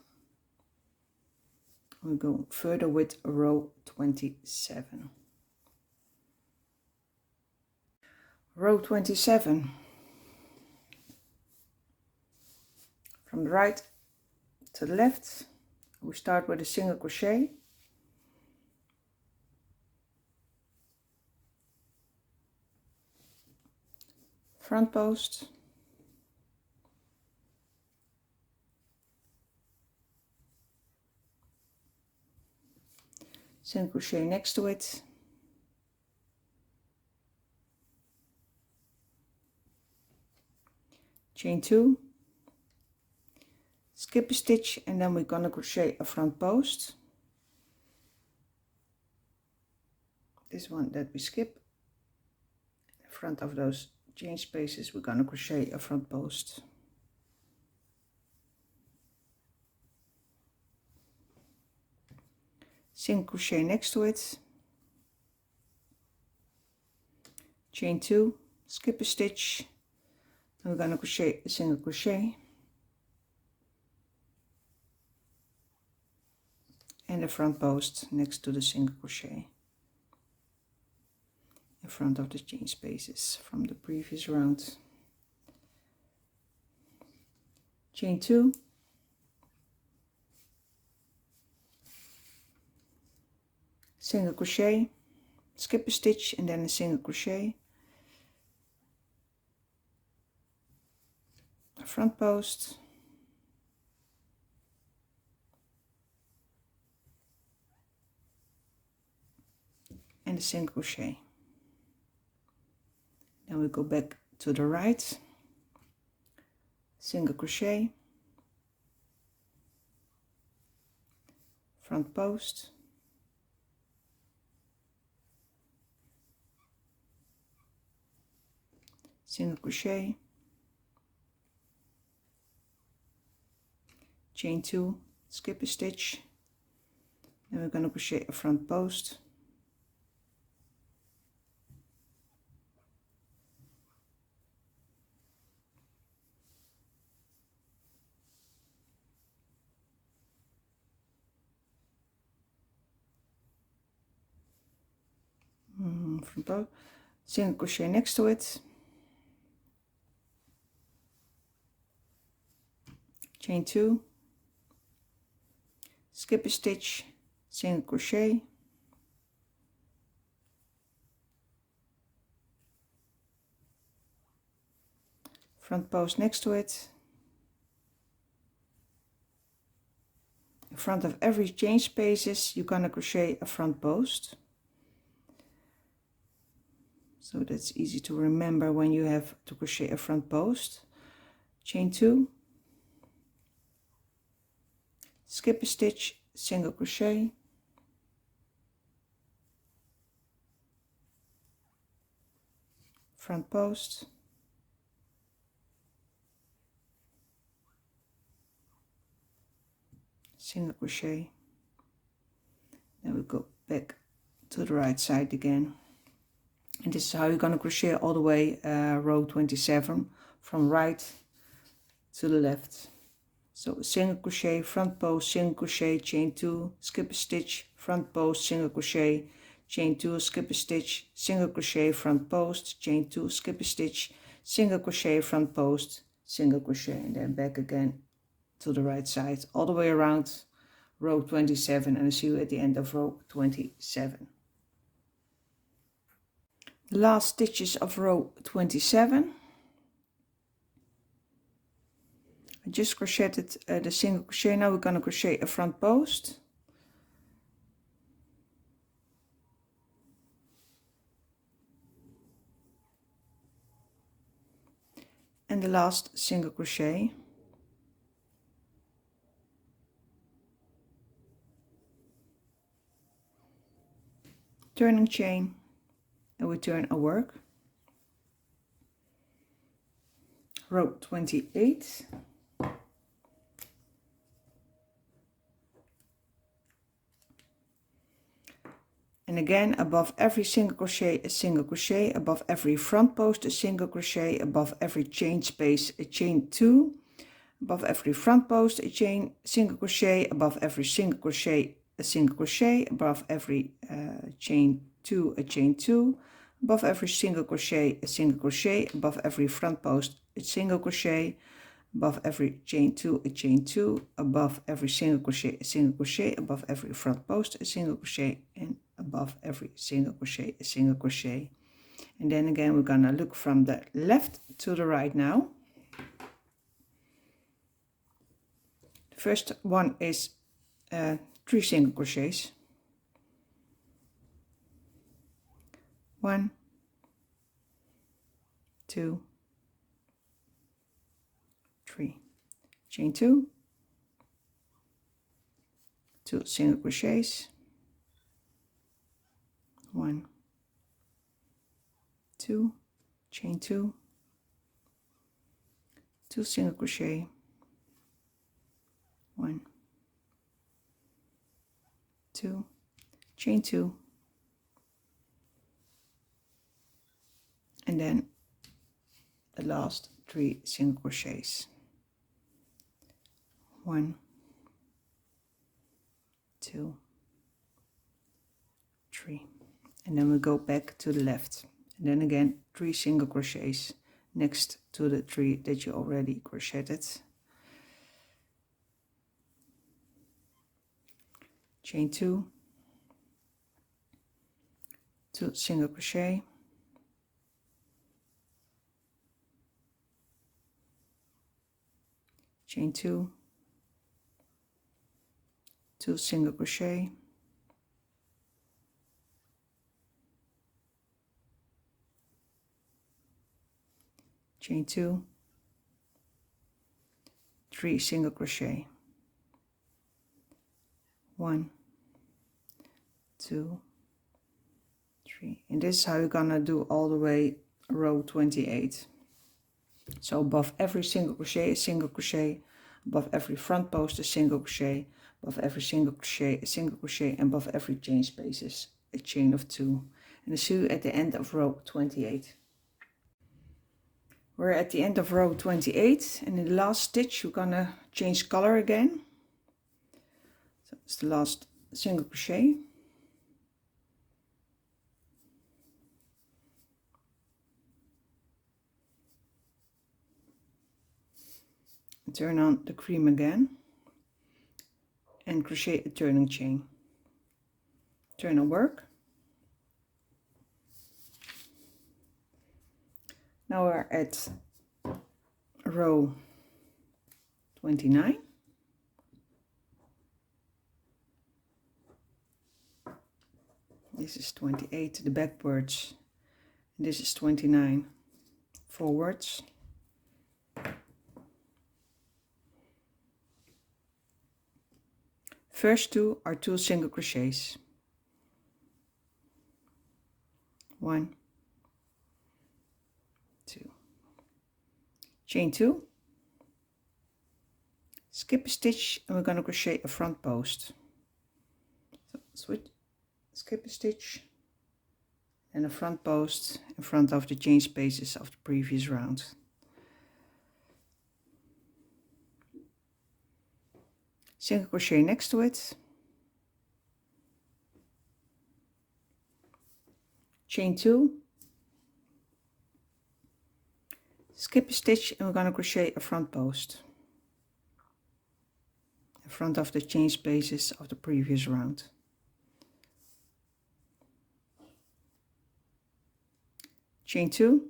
S1: We go further with row 27. Row 27. From the right to the left, we start with a single crochet, front post, single crochet next to it, chain 2, skip a stitch, and then we're gonna crochet a front post, this one that we skip, front of those chain spaces we're going to crochet a front post. Single crochet next to it, chain 2, skip a stitch, and we're going to crochet a single crochet and the front post next to the single crochet in front of the chain spaces from the previous round. Chain 2, single crochet, skip a stitch and then a single crochet, a front post, and a single crochet. Then we go back to the right, single crochet, front post, single crochet, chain 2, skip a stitch, then we're going to crochet a front post, front post, single crochet next to it, chain 2, skip a stitch, single crochet, front post next to it, in front of every chain spaces you're gonna crochet a front post, so that's easy to remember when you have to crochet a front post. Chain 2, skip a stitch, single crochet, front post, single crochet, then we go back to the right side again, and this is how you're going to crochet all the way row 27 from right to the left. So single crochet, front post, single crochet, chain 2, skip a stitch, front post, single crochet, chain 2, skip a stitch, single crochet, front post, chain 2, skip a stitch, single crochet, front post, single crochet, and then back again to the right side all the way around row 27, and I'll see you at the end of row 27. The last stitches of row 27. I just crocheted the single crochet. Now we're going to crochet a front post, and the last single crochet, turning chain, and we turn our work. Row 28. And again, above every single crochet, a single crochet, above every front post, a single crochet, above every chain space, a chain 2, above every front post, a chain, single crochet, above every single crochet, a single crochet, above every chain 2, a chain 2, above every single crochet, a single crochet, above every front post, a single crochet, above every chain 2, a chain 2, above every single crochet, a single crochet, above every front post, a single crochet, and above every single crochet, a single crochet. And then again we're gonna look from the left to the right now. The first one is 3 single crochets. 1, 2, 3, chain 2, 2 single crochets, 1, 2, chain 2, 2 single crochet, 1, 2, chain 2, and then the last 3 single crochets, 1, 2, 3, and then we go back to the left, and then again 3 single crochets next to the 3 that you already crocheted, chain 2, 2 single crochet, chain 2, 2 single crochet, chain 2, 3 single crochet, 1, 2, 3, and this is how you're gonna do all the way row 28. So above every single crochet a single crochet, above every front post a single crochet, above every single crochet a single crochet, and above every chain spaces a chain of 2, and I'll see you at the end of row 28. We're at the end of row 28, and in the last stitch we're gonna change color again. So it's the last single crochet, and turn on the cream again and crochet a turning chain, turn on work. Now we're at row 29. This is 28, the backwards. This is 29, forwards. First 2 are 2 single crochets. 1, 2, chain 2, skip a stitch, and we're going to crochet a front post. So switch, skip a stitch and a front post in front of the chain spaces of the previous round. Single crochet next to it, chain 2, skip a stitch, and we're going to crochet a front post in front of the chain spaces of the previous round. Chain 2,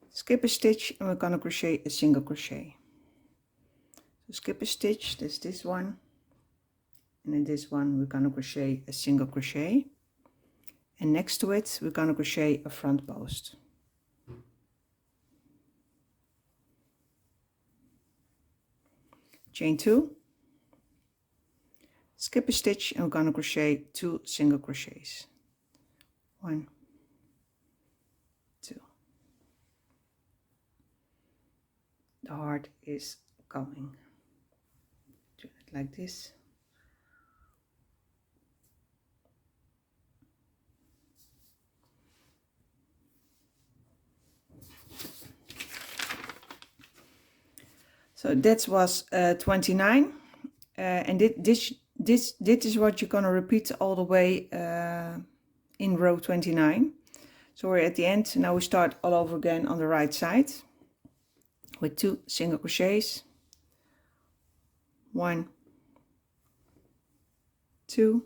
S1: skip a stitch, and we're going to crochet a single crochet. So skip a stitch, that's this one, and in this one we're going to crochet a single crochet, and next to it we're going to crochet a front post. Chain 2, skip a stitch, and we're going to crochet 2 single crochets. 1, 2. The heart is coming. Do it like this. So that was 29, and this is what you're gonna repeat all the way in row 29. So we're at the end. Now we start all over again on the right side with 2 single crochets. 1, 2,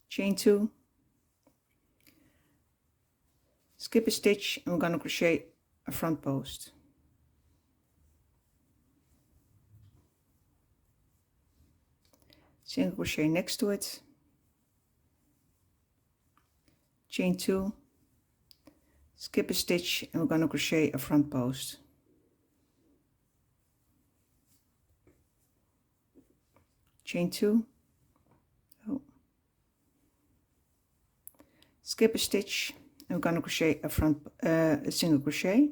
S1: chain 2, skip a stitch, and we're gonna crochet a front post. Single crochet next to it, chain 2, skip a stitch, and we're going to crochet a front post. Chain 2, skip a stitch, and we're going to crochet a single crochet,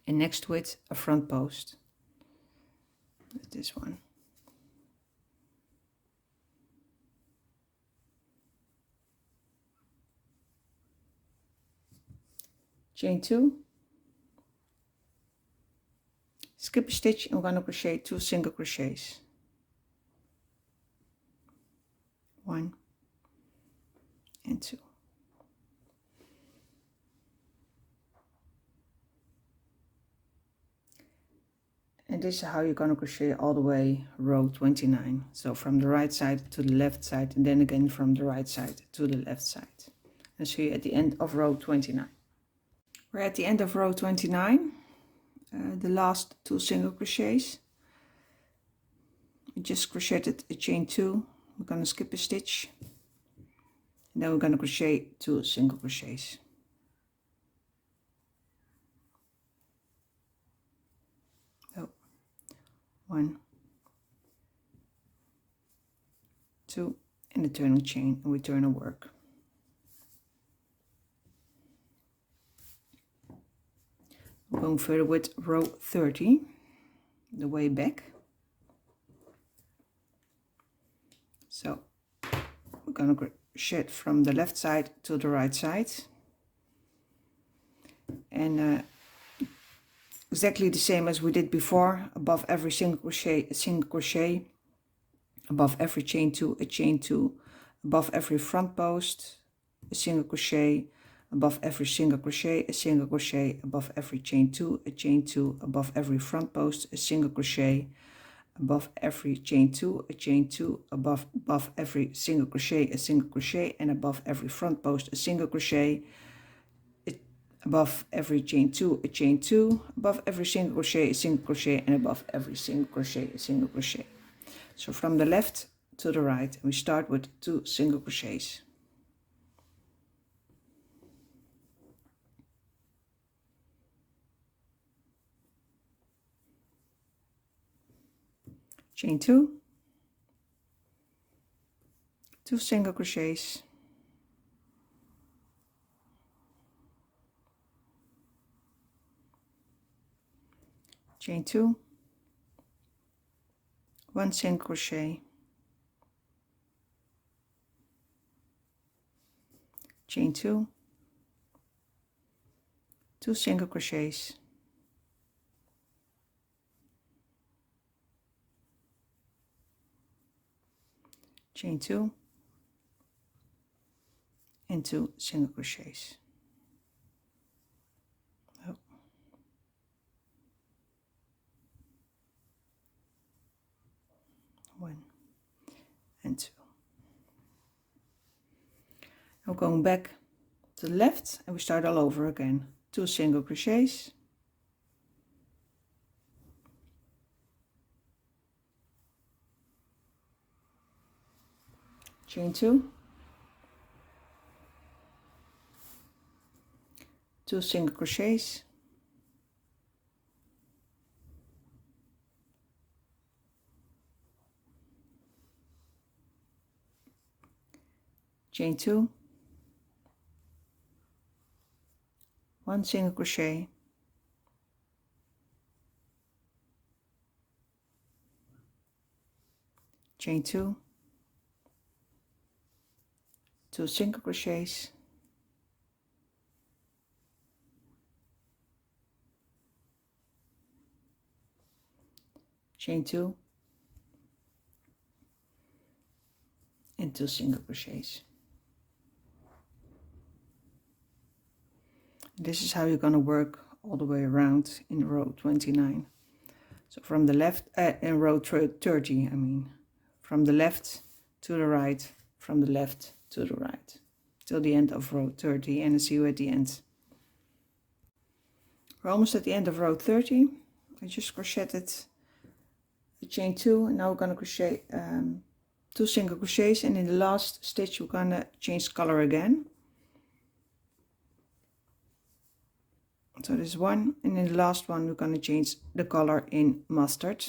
S1: and next to it a front post with this one. Chain 2, skip a stitch, and we're going to crochet 2 single crochets. 1 and 2. And this is how you're going to crochet all the way row 29. So from the right side to the left side, and then again from the right side to the left side. And see you at the end of row 29. We're at the end of row 29, the last 2 single crochets. We just crocheted a chain 2. We're going to skip a stitch, and then we're going to crochet 2 single crochets. So 1, 2, and a turning chain, and we turn our work. We're going further with row 30, the way back. So we're going to crochet from the left side to the right side, and exactly the same as we did before. Above every single crochet, a single crochet. Above every chain 2, a chain 2. Above every front post, a single crochet. Above every single crochet, a single crochet. Above every chain 2, a chain 2. Above every front post, a single crochet. Above every chain 2, a chain 2. Above every single crochet, a single crochet, and above every front post, a single crochet. Above every chain 2, a chain 2. Above every single crochet, a single crochet, and above every single crochet, a single crochet. So from the left to the right, we start with 2 single crochets. Chain 2, 2 single crochets, chain 2, 1 single crochet, chain 2, 2 single crochets, chain 2, and 2 single crochets. Oh. 1 and 2. Now going back to the left, and we start all over again. 2 single crochets, chain 2, 2 single crochets, chain 2, 1 single crochet, chain 2, 2 single crochets, chain 2, and 2 single crochets. This is how you're going to work all the way around in row 29. So from the left, in row 30, I mean, from the left to the right, from the left to the right, till the end of row 30, and I'll see you at the end. We're almost at the end of row 30. I just crocheted a chain 2, and now we're going to crochet 2 single crochets, and in the last stitch we're going to change color again. So this is 1, and in the last one we're going to change the color in mustard.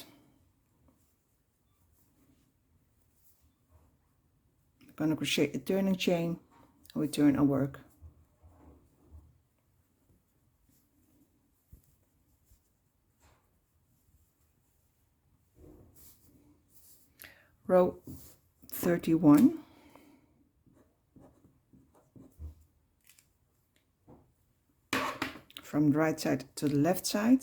S1: We're going to crochet a turning chain, and we turn our work. row 31. From the right side to the left side.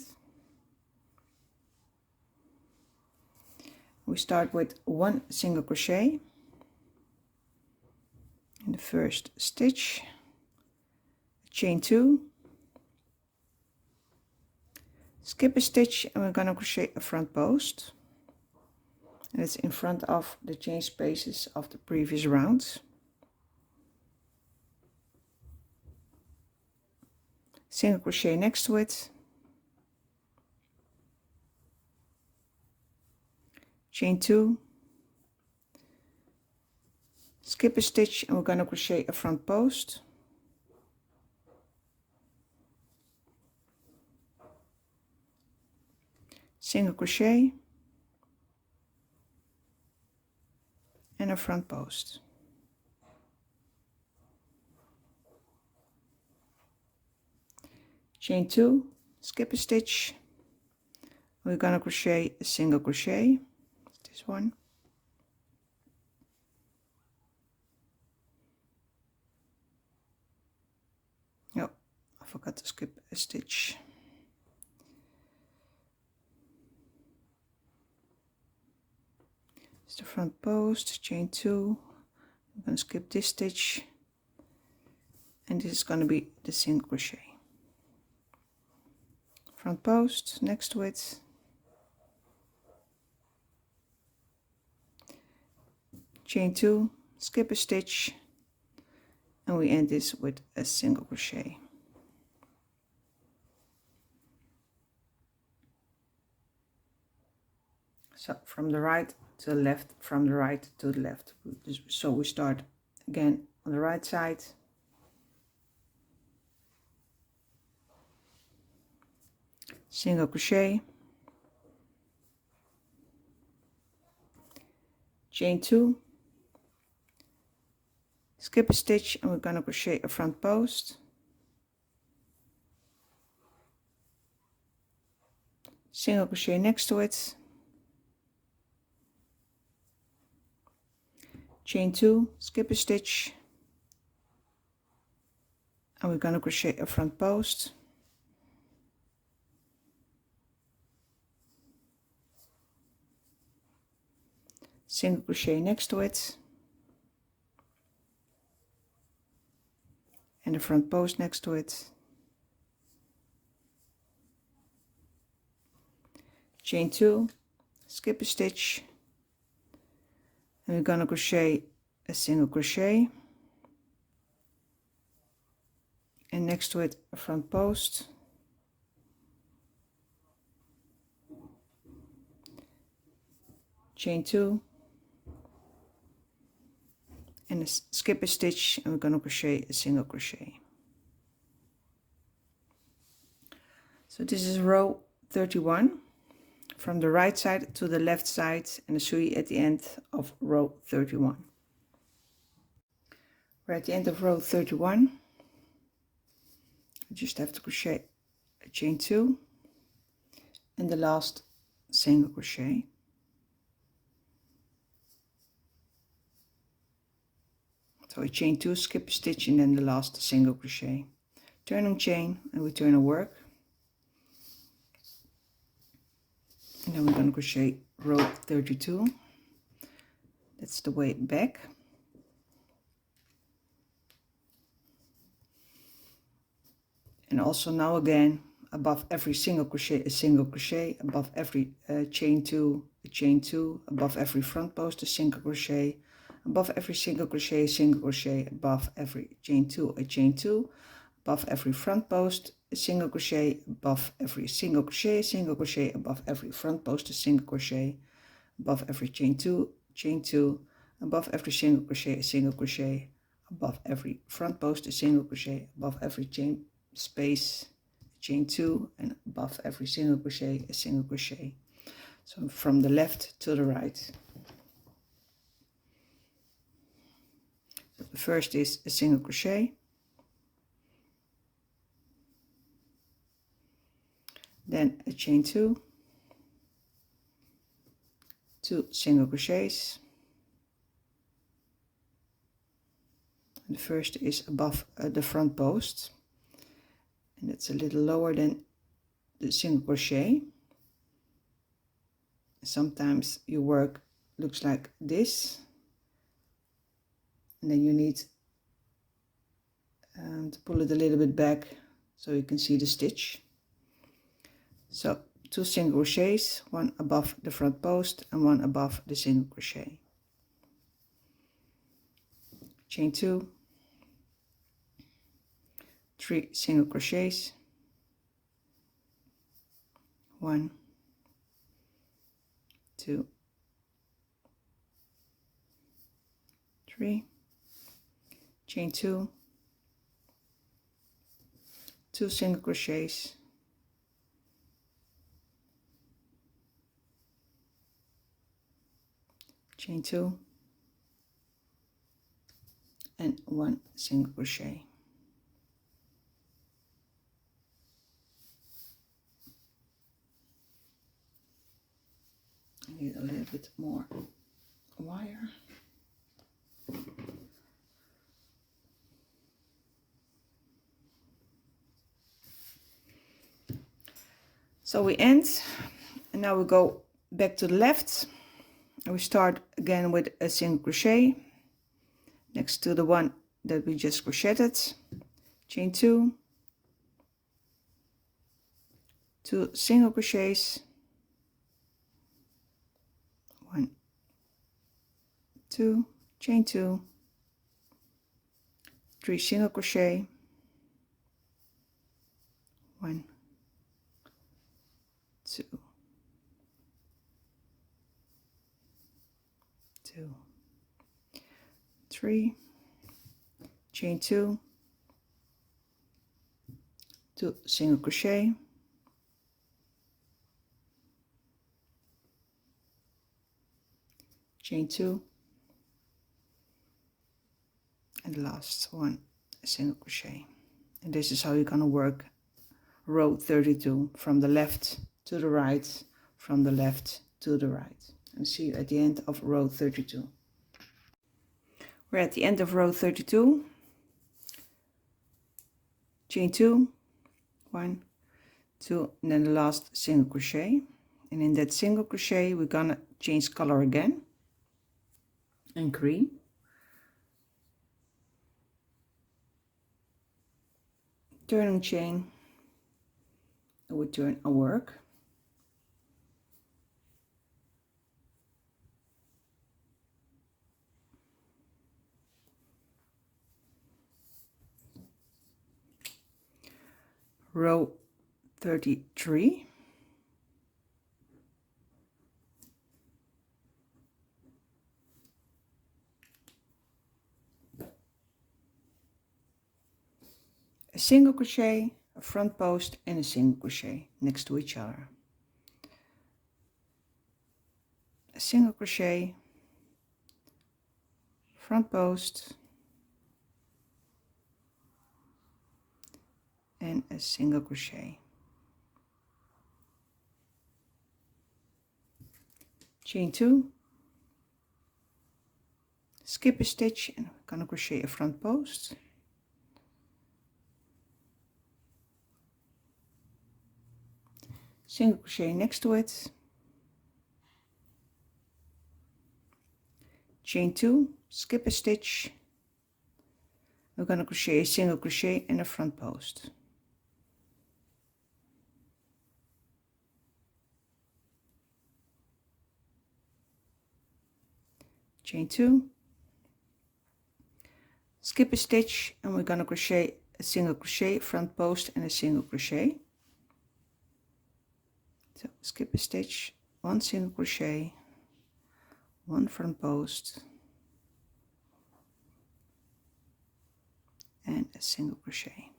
S1: We start with 1 single crochet in the first stitch, chain 2, skip a stitch, and we're gonna crochet a front post, and it's in front of the chain spaces of the previous rounds. Single crochet next to it, chain 2, skip a stitch, and we're gonna crochet a front post, single crochet, and a front post. Chain 2, skip a stitch, we're gonna crochet a single crochet, this one, oh, I forgot to skip a stitch. It's the front post, chain 2, I'm gonna skip this stitch, and this is gonna be the single crochet. Front post next to it, chain 2, skip a stitch, and we end this with a single crochet. So from the right to the left, from the right to the left. So we start again on the right side, single crochet, chain 2, skip a stitch, and we're gonna crochet a front post, single crochet next to it, chain 2, skip a stitch, and we're gonna crochet a front post, single crochet next to it, and a front post next to it, chain 2, skip a stitch, and we're gonna crochet a single crochet, and next to it a front post, chain 2, and skip a stitch, and we're gonna crochet a single crochet. So this is row 31, from the right side to the left side, and a sui at the end of row 31. We're at the end of row 31. I just have to crochet a chain 2 and the last single crochet. So a chain 2, skip a stitch, and then the last single crochet. Turning chain, and we turn a work. And then we're going to crochet row 32. That's the way back. And also now again, above every single crochet, a single crochet, above every chain 2, a chain 2, above every front post, a single crochet, above every single crochet, a single crochet, above every chain 2, a chain 2, above every front post, a single crochet, above every single crochet, single crochet, above every front post, a single crochet, above every chain 2, chain 2, above every single crochet, a single crochet, above every front post, a single crochet, above every chain space, chain 2, and above every single crochet, a single crochet. So from the left to the right. So the first is a single crochet, then a chain 2, 2 single crochets, And the first is above the front post, and it's a little lower than the single crochet. Sometimes your work looks like this, and then you need to pull it a little bit back so you can see the stitch. So 2 single crochets, one above the front post and one above the single crochet. Chain 2, 3 single crochets, 1, 2, 3, chain 2, 2 single crochets, chain 2, and 1 single crochet. I need a little bit more wire. So we end, and now we go back to the left, and we start again with a single crochet next to the one that we just crocheted. Chain 2, 2 single crochets, 1, 2, chain 2, 3 single crochet, 1, 2, 2, 3, chain 2, 2 single crochet, 2, and the last one, a single crochet. And this is how you're gonna work row 32, from the left to the right, from the left to the right. And see you at the end of row 32. We're at the end of row 32. Chain 2, 1, 2, and then the last single crochet. And in that single crochet we're gonna change color again, and green. Turning chain, and we turn our work. Row 33. A single crochet, a front post, and a single crochet next to each other. A single crochet, front post, and a single crochet. Chain 2, skip a stitch, and we're gonna crochet a front post. Single crochet next to it. Chain 2, skip a stitch. We're gonna crochet a single crochet and a front post. Chain 2, skip a stitch, and we're gonna crochet a single crochet, front post, and a single crochet. So skip a stitch, 1 single crochet, 1 front post, and a single crochet.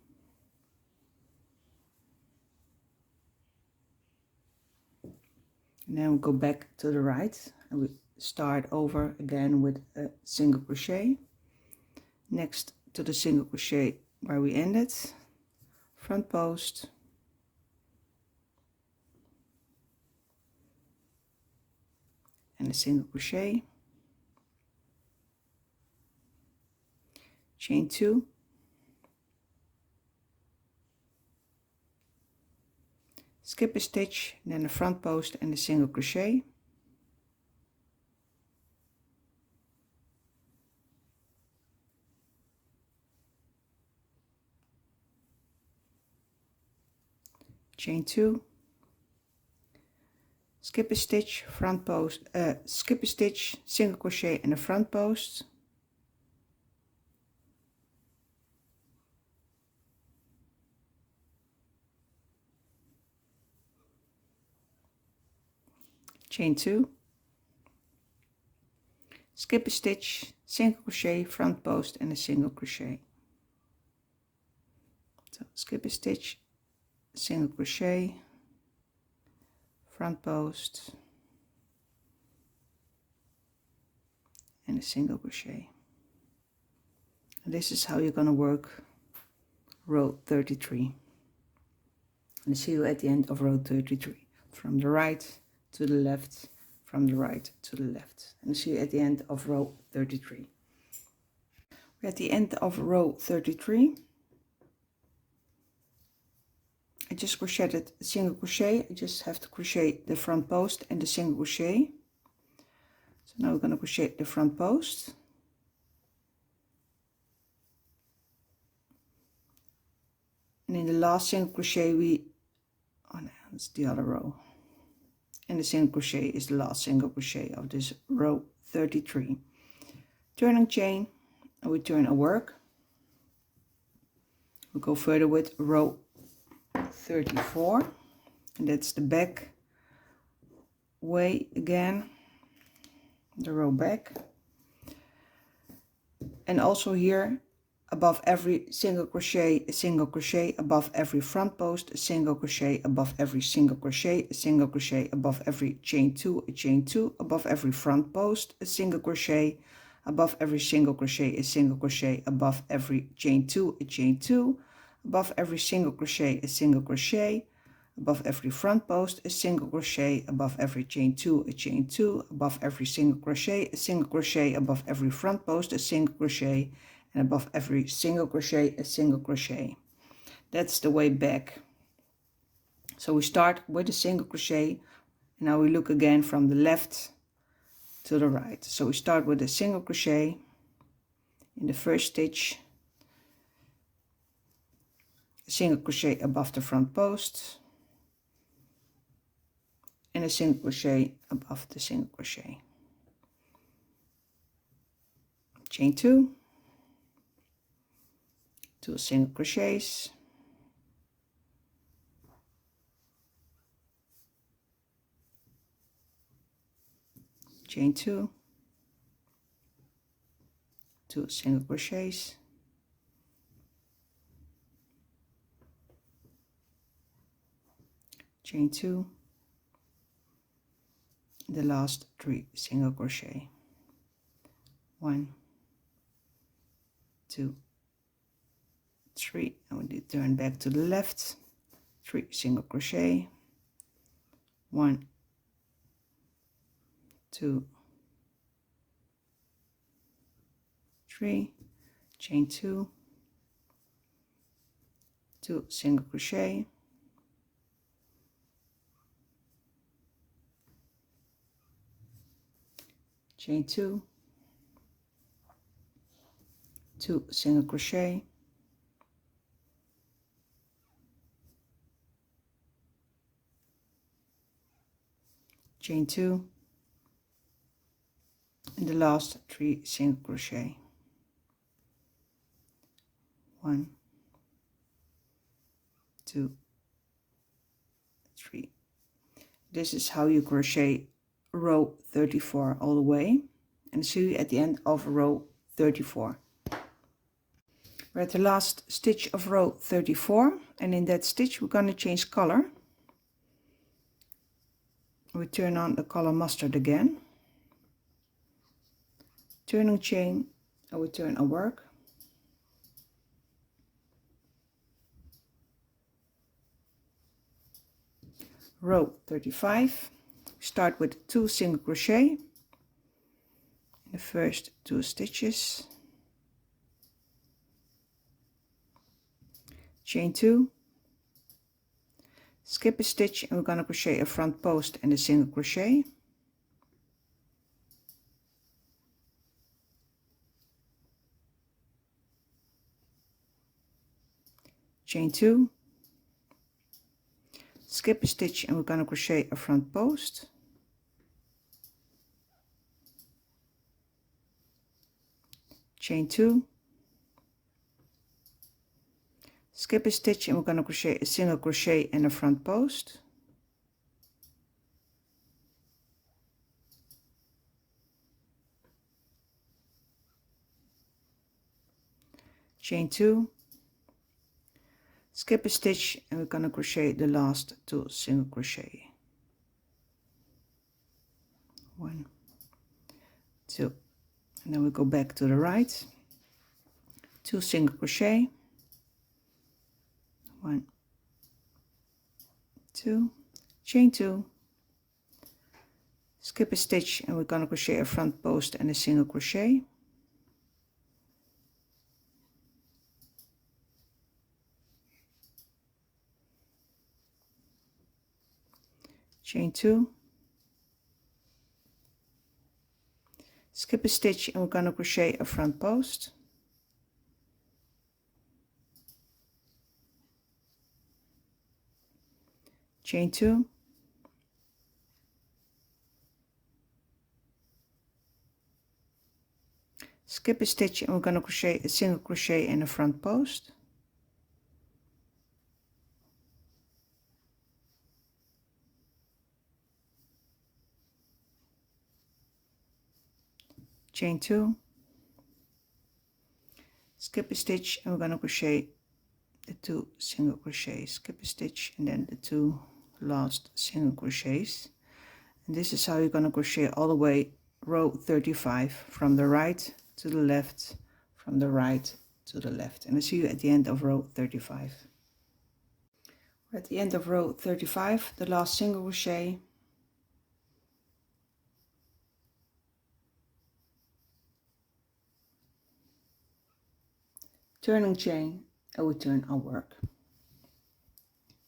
S1: And then we go back to the right, and we start over again with a single crochet next to the single crochet where we ended, front post, and a single crochet, chain 2, skip a stitch, then a front post and a single crochet, chain 2, skip a stitch, front post, skip a stitch, single crochet and a front post, chain 2, skip a stitch, single crochet, front post and a single crochet. So skip a stitch, single crochet, front post and a single crochet. And this is how you're going to work row 33. And see you at the end of row 33. From the right to the left, from the right to the left. And see you at the end of row 33. We're at the end of row 33. I just crocheted a single crochet. I just have to crochet the front post and the single crochet. So now we're going to crochet the front post. And in the last single crochet oh no, that's the other row. And the single crochet is the last single crochet of this row 33. Turning chain, and we turn a work. We go further with row 34, and that's the back way again, the row back. And also here, above every single crochet, a single crochet, above every front post, a single crochet, above every single crochet, a single crochet, above every chain 2, a chain 2, above every front post, a single crochet, above every single crochet, a single crochet, above every chain 2, a chain 2, above every single crochet, a single crochet, above every front post, a single crochet, above every chain 2, a chain 2, above every single crochet, a single crochet, above every front post, a single crochet, and above every single crochet, a single crochet. That's the way back. So we start with a single crochet, and now we look again from the left to the right. So we start with a single crochet in the first stitch, a single crochet above the front post, and a single crochet above the single crochet. Chain 2, 2 single crochets, chain 2, 2 single crochets, chain 2, the last 3 single crochet, 1, 2, 3, and we turn back to the left, 3 single crochet, 1, 2, 3, chain 2, 2 single crochet, chain 2, 2 single crochet, chain 2, and the last 3 single crochet, 1, 2, 3. This is how you crochet row 34 all the way, and see you at the end of row 34. We're at the last stitch of row 34, and in that stitch we're going to change color. We turn on the color mustard again, turning chain, and we turn a work. Row 35, start with 2 single crochet in the first 2 stitches, chain 2, skip a stitch, and we're going to crochet a front post and a single crochet, chain 2, skip a stitch, and we're going to crochet a front post, chain 2, skip a stitch, and we're going to crochet a single crochet and a front post, chain 2, skip a stitch, and we're going to crochet the last 2 single crochet, 1, 2, and then we go back to the right, 2 single crochet, 1, 2, chain 2, skip a stitch, and we're going to crochet a front post and a single crochet, chain 2, skip a stitch, and we're going to crochet a front post, chain 2, skip a stitch, and we're going to crochet a single crochet and a front post, chain 2, skip a stitch, and we're going to crochet the 2 single crochets, skip a stitch, and then the 2 last single crochets. And this is how you're going to crochet all the way row 35, from the right to the left, from the right to the left. And I see you at the end of row 35. We're at the end of row 35, the last single crochet, turning chain, and we turn our work.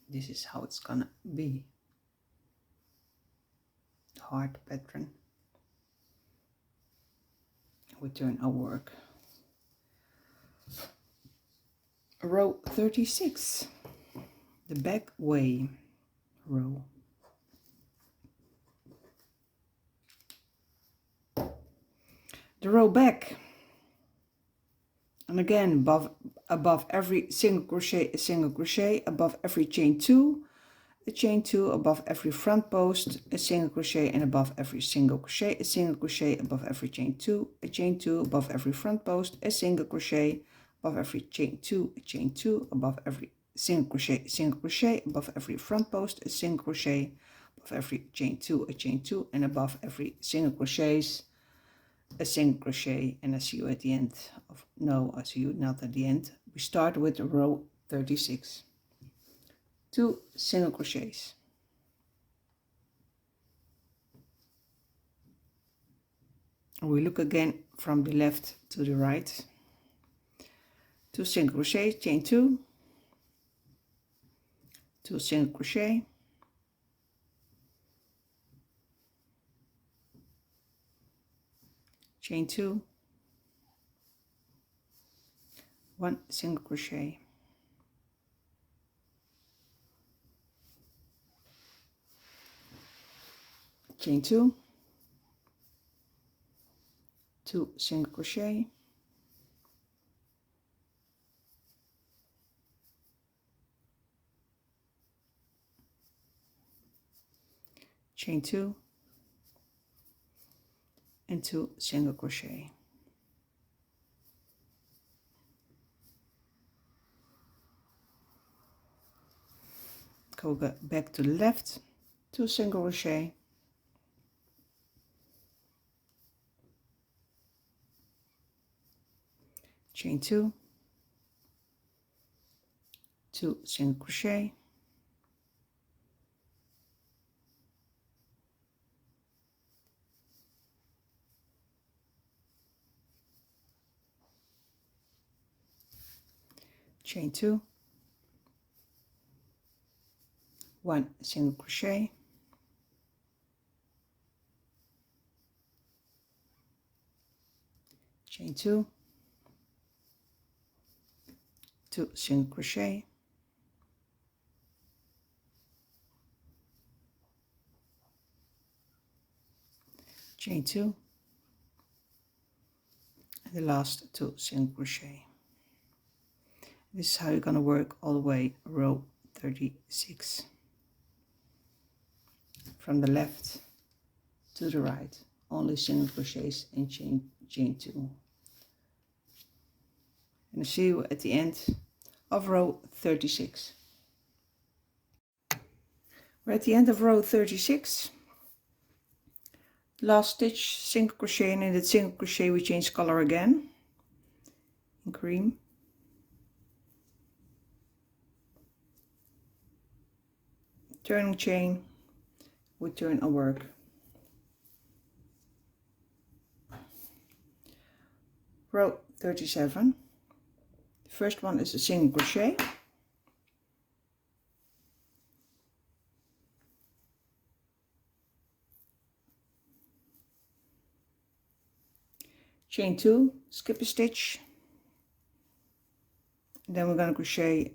S1: This is how it's gonna be. Heart pattern. We turn our work. Row 36, the back way row. The row back, and again above every single crochet a single crochet, above every chain 2 a chain 2, above every front post a single crochet, and above every single crochet a single crochet, above every chain 2 a chain 2, above every front post a single crochet, above every chain 2 a chain 2, above every single crochet a single crochet, above every front post a single crochet, above every chain 2 a chain 2, and above every single crochets a single crochet. And I see you at the end of, no, I see you not at the end. We start with row 36, 2 single crochets, and we look again from the left to the right, 2 single crochet, chain 2, 2 single crochet, chain 2, 1 single crochet, chain 2, 2 single crochet, chain 2, and 2 single crochet. Go back to the left, 2 single crochet, chain 2, 2 single crochet, chain 2, 1 single crochet, chain 2, 2 single crochet, chain 2, and the last 2 single crochet. This is how you're going to work all the way row 36, from the left to the right, only single crochets and chain 2. And I'll see you at the end of row 36. We're at the end of row 36. Last stitch, single crochet, and in that single crochet we change color again in cream. Turning chain, we turn our work. Row 37. The first one is a single crochet, chain 2, skip a stitch, and then we're going to crochet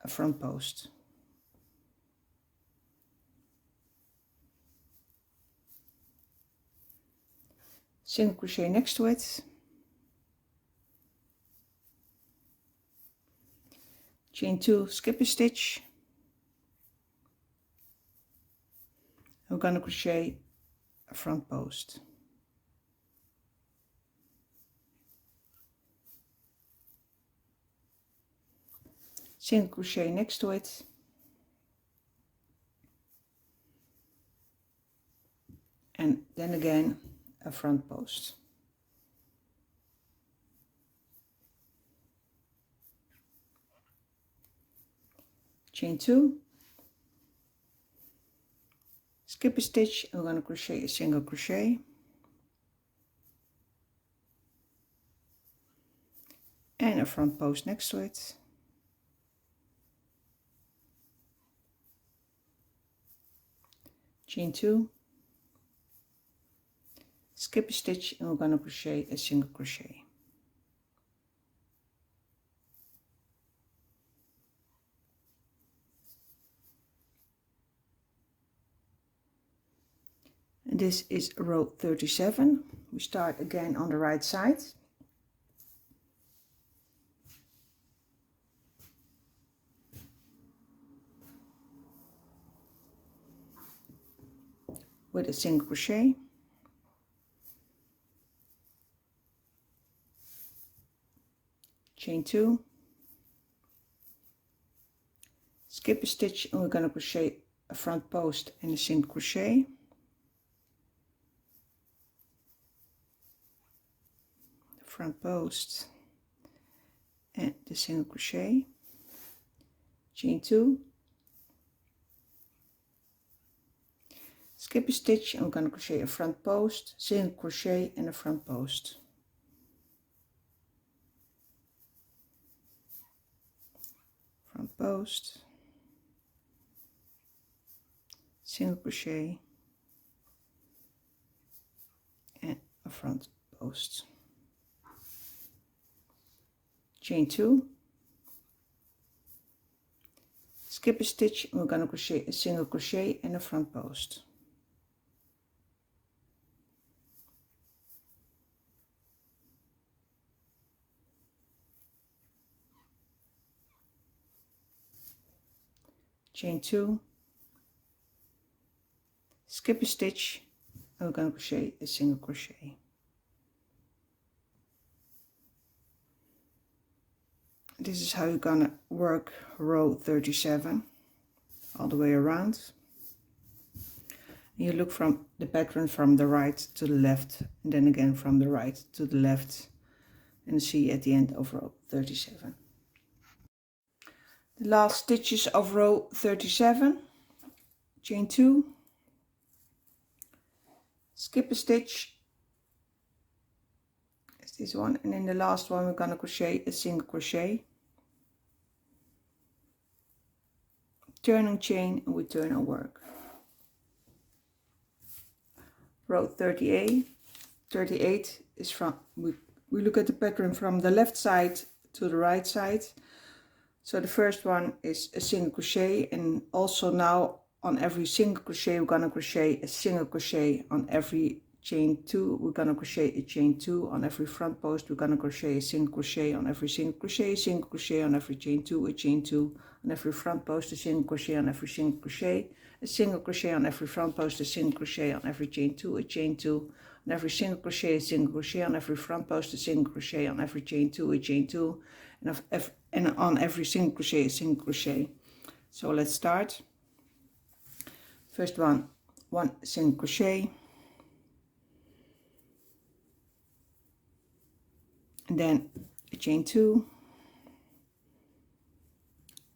S1: a front post. Single crochet next to it, chain 2, skip a stitch, and we're going to crochet a front post. Single crochet next to it, and then again a front post. Chain 2, skip a stitch, and we're going to crochet a single crochet, and a front post next to it. Chain 2, skip a stitch, and we're going to crochet a single crochet. And this is row 37. We start again on the right side. With a single crochet, chain 2, skip a stitch, and we're going to crochet a front post and a single crochet, the front post and the single crochet, chain 2, skip a stitch, and we're going to crochet a front post, single crochet, and a front post. Front post, single crochet, and a front post. Chain 2, skip a stitch, and we're going to crochet a single crochet and a front post. Chain 2, skip a stitch, and we're going to crochet a single crochet. This is how you're gonna work row 37 all the way around. You look from the pattern from the right to the left, and then again from the right to the left, and see at the end of row 37. The last stitches of row 37, chain 2, skip a stitch, that's this one, and in the last one we're going to crochet a single crochet, turning chain, and we turn our work. Row 38 is from, we look at the pattern from the left side to the right side. So the first one is a single crochet, and also now on every single crochet we're gonna crochet a single crochet. On every chain 2 we're gonna crochet a chain 2. On every front post we're gonna crochet a single crochet. On every single crochet, a single crochet. On every chain 2, a chain 2. On every front post, a single crochet. On every single crochet, a single crochet. On every front post, a single crochet. On every chain 2, a chain 2. On every single crochet, a single crochet. On every front post, a single crochet. On every chain 2, a chain 2. And on every single crochet, a single crochet. So let's start. First one single crochet, and then a chain 2,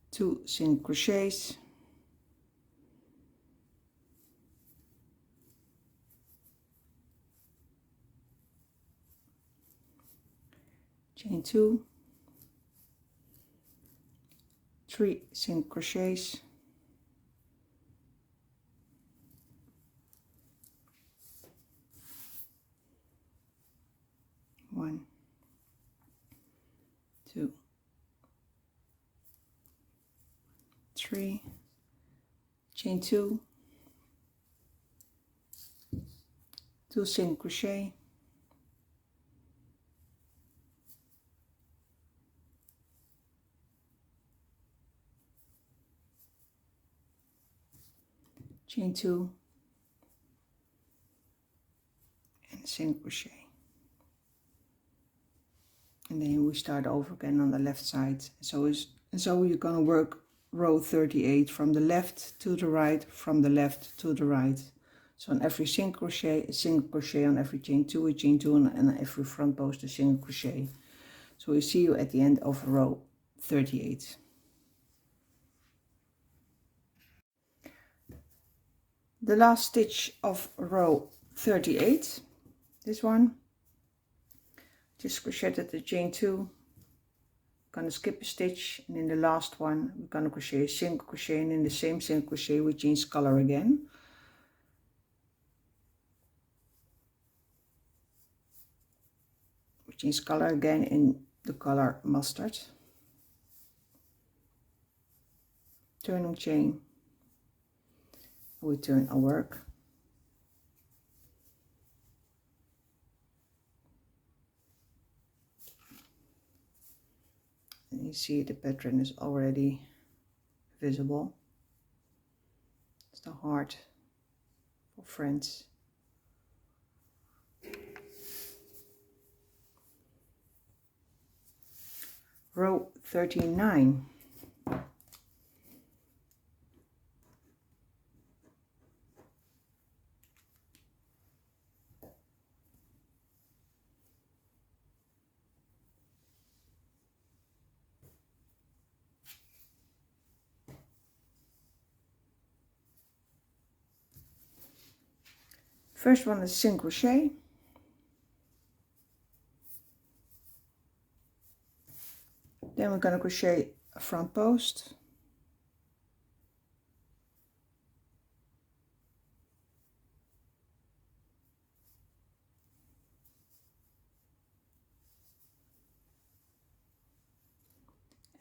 S1: 2 single crochets, chain 2, 3 single crochets, 1, 2, 3, chain 2, 2 single crochet, chain 2, and single crochet. And then we start over again on the left side. So you're gonna work row 38 from the left to the right, from the left to the right. So on every single crochet, a single crochet. On every chain 2, a chain 2, and on every front post, a single crochet. So we see you at the end of row 38. The last stitch of row 38, this one, just crocheted the chain 2, gonna skip a stitch, and in the last one we're gonna crochet a single crochet, and in the same single crochet we change color again. We change color again in the color mustard. Turning chain, we turn our work. And you see the pattern is already visible. It's the heart for friends. Row 39. First one is single crochet, then we're going to crochet a front post,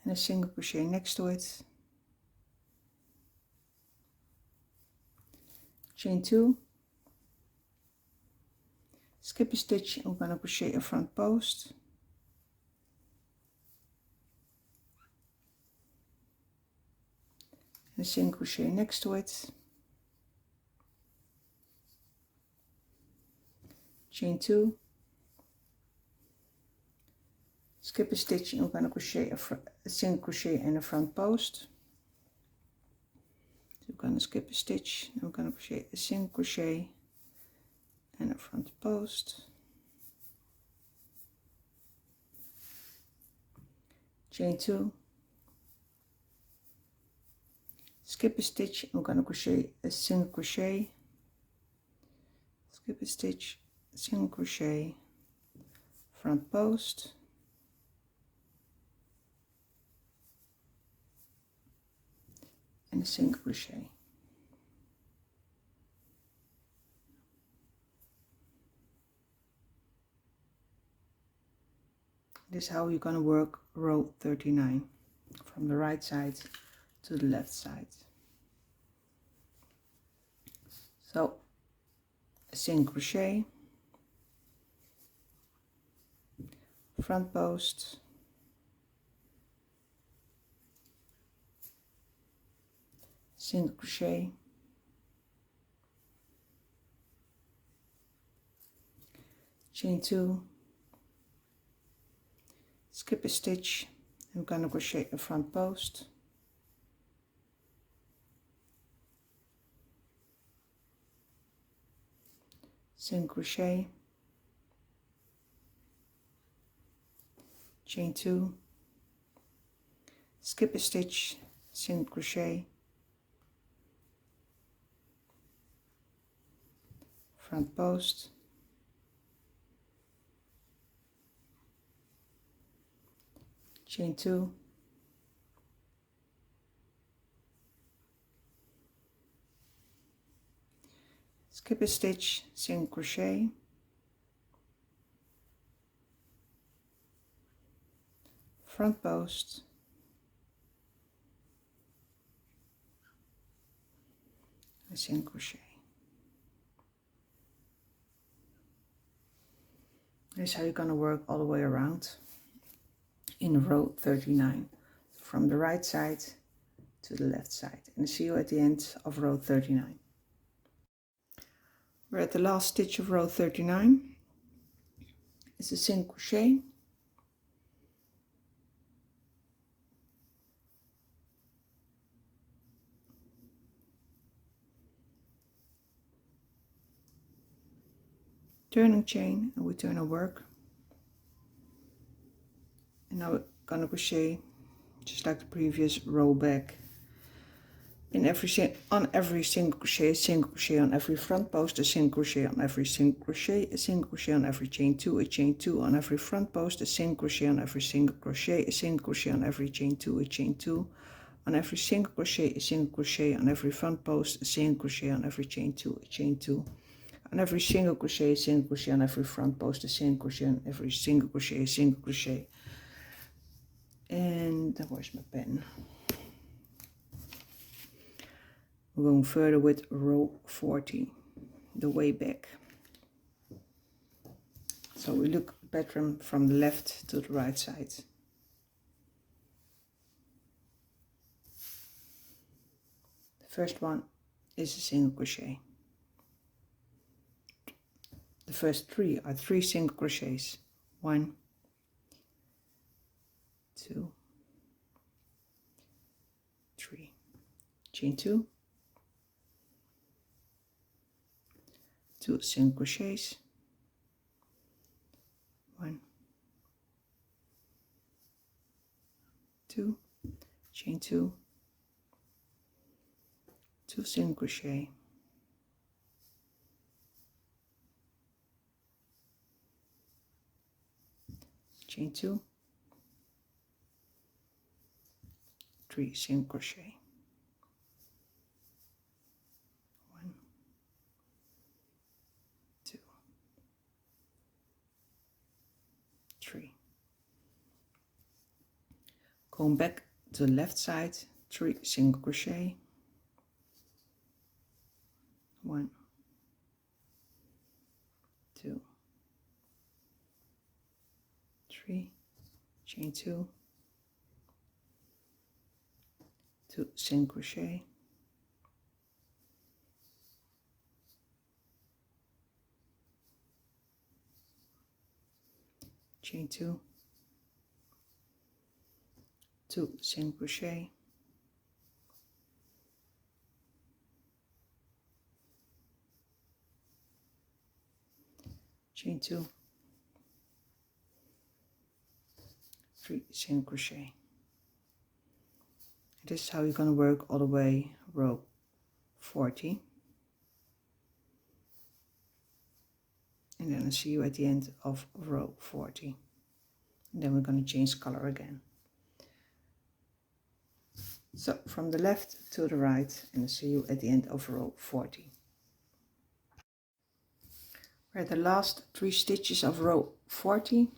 S1: and a single crochet next to it, chain 2, skip a stitch, and we're going to crochet a front post, and a single crochet next to it, chain 2, skip a stitch, and we're going to crochet a single crochet in a front post. So we're going to skip a stitch, and we're going to crochet a single crochet and a front post, chain 2, skip a stitch, and we're going to crochet a single crochet, skip a stitch, single crochet, front post, and a single crochet. This is how you're going to work row 39 from the right side to the left side. So a single crochet, front post, single crochet, chain 2, skip a stitch, I'm going to crochet a front post, single crochet, chain 2, skip a stitch, single crochet, front post, chain 2, skip a stitch, single crochet, front post, a single crochet. This is how you're going to work all the way around in row 39, from the right side to the left side. And see you at the end of row 39. We're at the last stitch of row 39. It's a single crochet, turning chain, and we turn our work. And now we're gonna crochet just like the previous row back in on every single crochet on every front post, a single crochet on every single crochet, a single crochet on every chain 2, a chain 2 on every front post, a single crochet on every single crochet, a single crochet on every chain 2, a chain 2 on every single crochet, a single crochet on every front post, a single crochet on every chain 2, a chain 2 on every single crochet, a single crochet on every front post, a single crochet on every single crochet, a single crochet. And where's my pen? We're going further with row 40, the way back. So we look at the pattern from the left to the right side. The first one is a single crochet. The first 3 are 3 single crochets. 1, 2, 3. Chain 2, 2 single crochets, 1, 2, chain 2, 2 single crochet, chain 2, 3 single crochet, 1, 2, 3. Going back to the left side, 3 single crochet, 1, 2, 3, chain 2, 2 single crochet, chain 2, 2 single crochet, chain 2, 3 single crochet. This is how you're going to work all the way row 40. And then I'll see you at the end of row 40. And then we're going to change color again. So from the left to the right, and I'll see you at the end of row 40. We're at the last 3 stitches of row 40.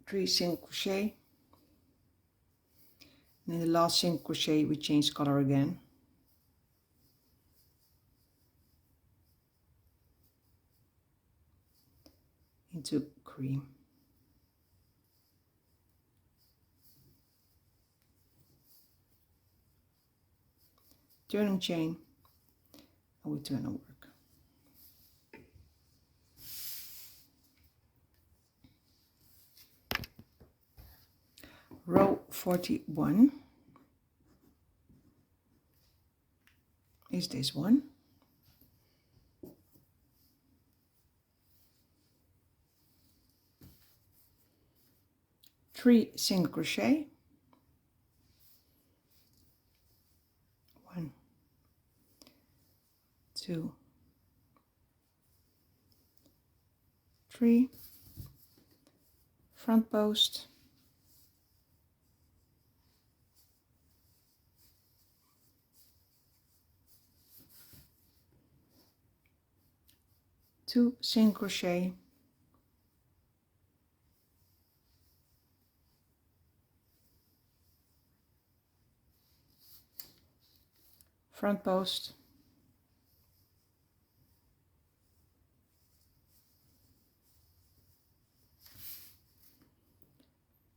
S1: 3 single crochet, and in the last single crochet we change color again. Into cream. Turning chain, and we turn our work. Row 41 is this one. Three single crochet, 1, 2, 3, front post, two single crochet, front post,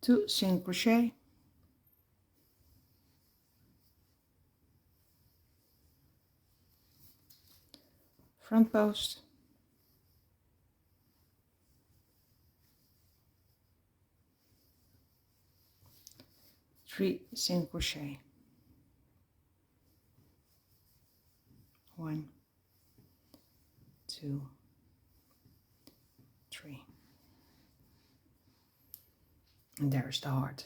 S1: two single crochet, front post, three single crochet, 1, 2, 3, and there's the heart.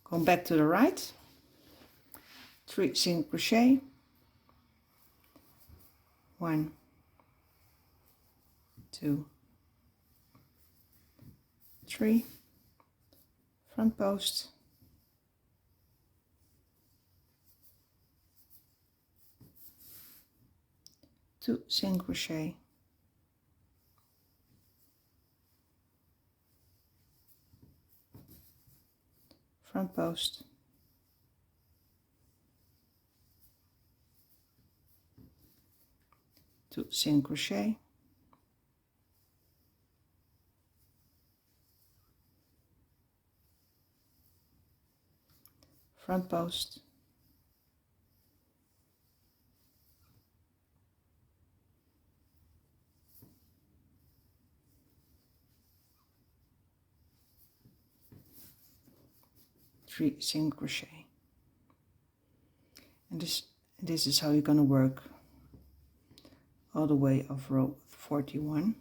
S1: Come back to the right, 3 single crochet, 1, 2, 3, front post, two single crochet, front post, two single crochet, front post, three single crochet, and this is how you're going to work all the way of row 41.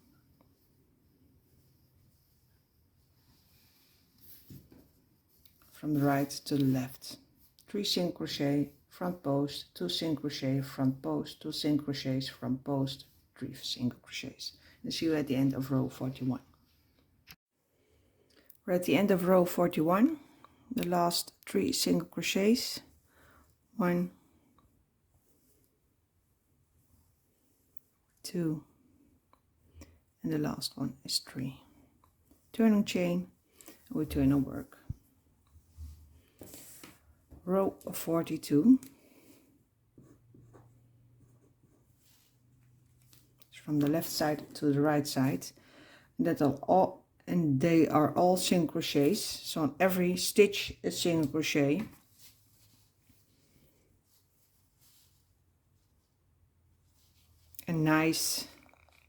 S1: From the right to the left, 3 single crochet, front post, 2 single crochet, front post, 2 single crochets, front post, 3 single crochets. And see you at the end of row 41. We're at the end of row 41, the last 3 single crochets, 1, 2, and the last one is 3. Turning chain, and we turn our work. Row 42, from the left side to the right side, and they are all single crochets, so on every stitch a single crochet. A nice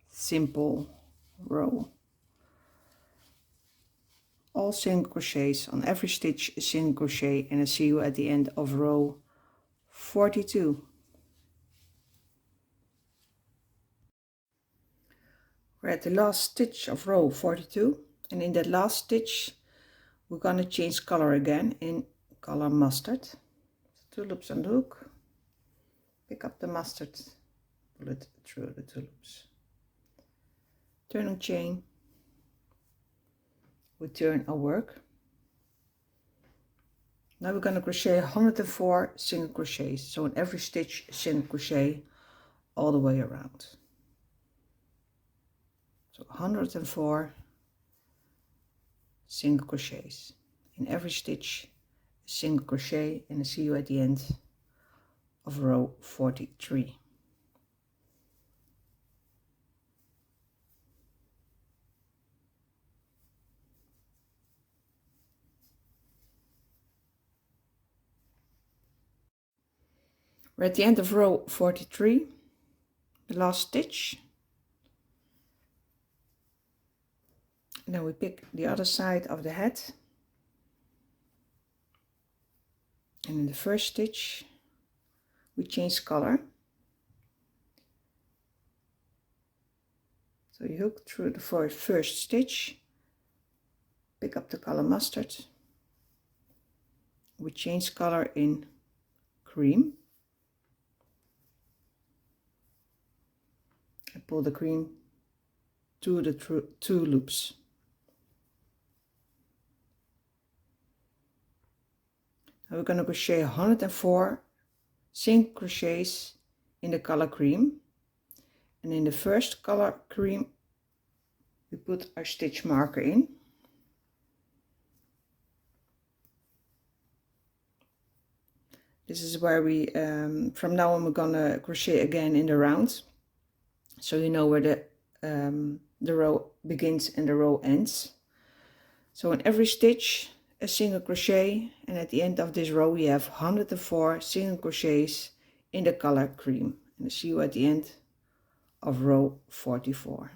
S1: simple row, all single crochets, on every stitch a single crochet, and I see you at the end of row 42. We're at the last stitch of row 42, and in that last stitch we're going to change color again in color mustard. 2 loops on the hook, pick up the mustard, pull it through the 2 loops, turning chain, we turn our work. Now we're going to crochet 104 single crochets, so in every stitch single crochet all the way around. So 104 single crochets, in every stitch a single crochet, and I see you at the end of row 43. We're at the end of row 43, the last stitch, and then we pick the other side of the hat, and in the first stitch we change color. So you hook through the first stitch, pick up the color mustard, we change color in cream, and pull the cream to the 2 loops. Now we're going to crochet 104 single crochets in the color cream, and in the first color cream we put our stitch marker in. This is where we from now on we're gonna crochet again in the round, so you know where the row begins and the row ends. So in every stitch a single crochet, and at the end of this row we have 104 single crochets in the color cream, and I see you at the end of row 44.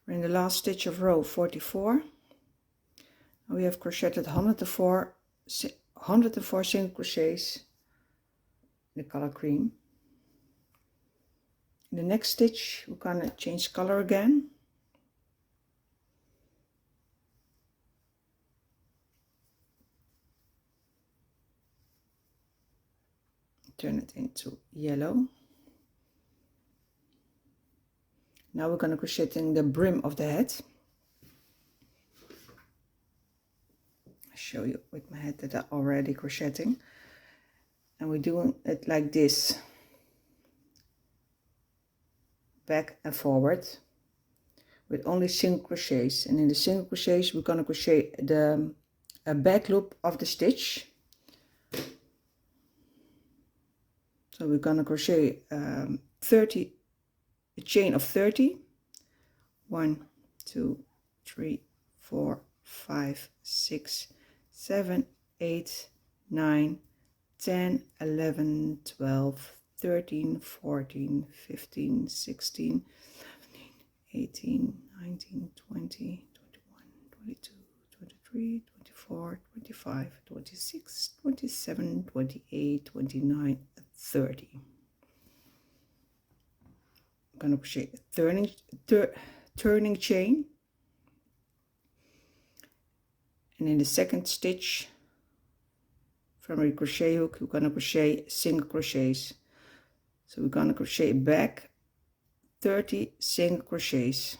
S1: We're in the last stitch of row 44. We have crocheted 104 single crochets in the color cream. In the next stitch we're gonna change color again. Turn it into yellow. Now we're gonna crochet in the brim of the hat. Show you with my head that I'm already crocheting, and we're doing it like this, back and forward with only single crochets, and in the single crochets we're going to crochet the back loop of the stitch. So we're going to crochet 30, a chain of 30, 1 2 3 4 5 6 7 8 9 10 11 12 13 14 15 16 17 18 19 20 21 22 23 24 25 26 27 28 29 30. I'm going to crochet a turning chain, and in the second stitch from a crochet hook we're going to crochet single crochets. So we're going to crochet back 30 single crochets.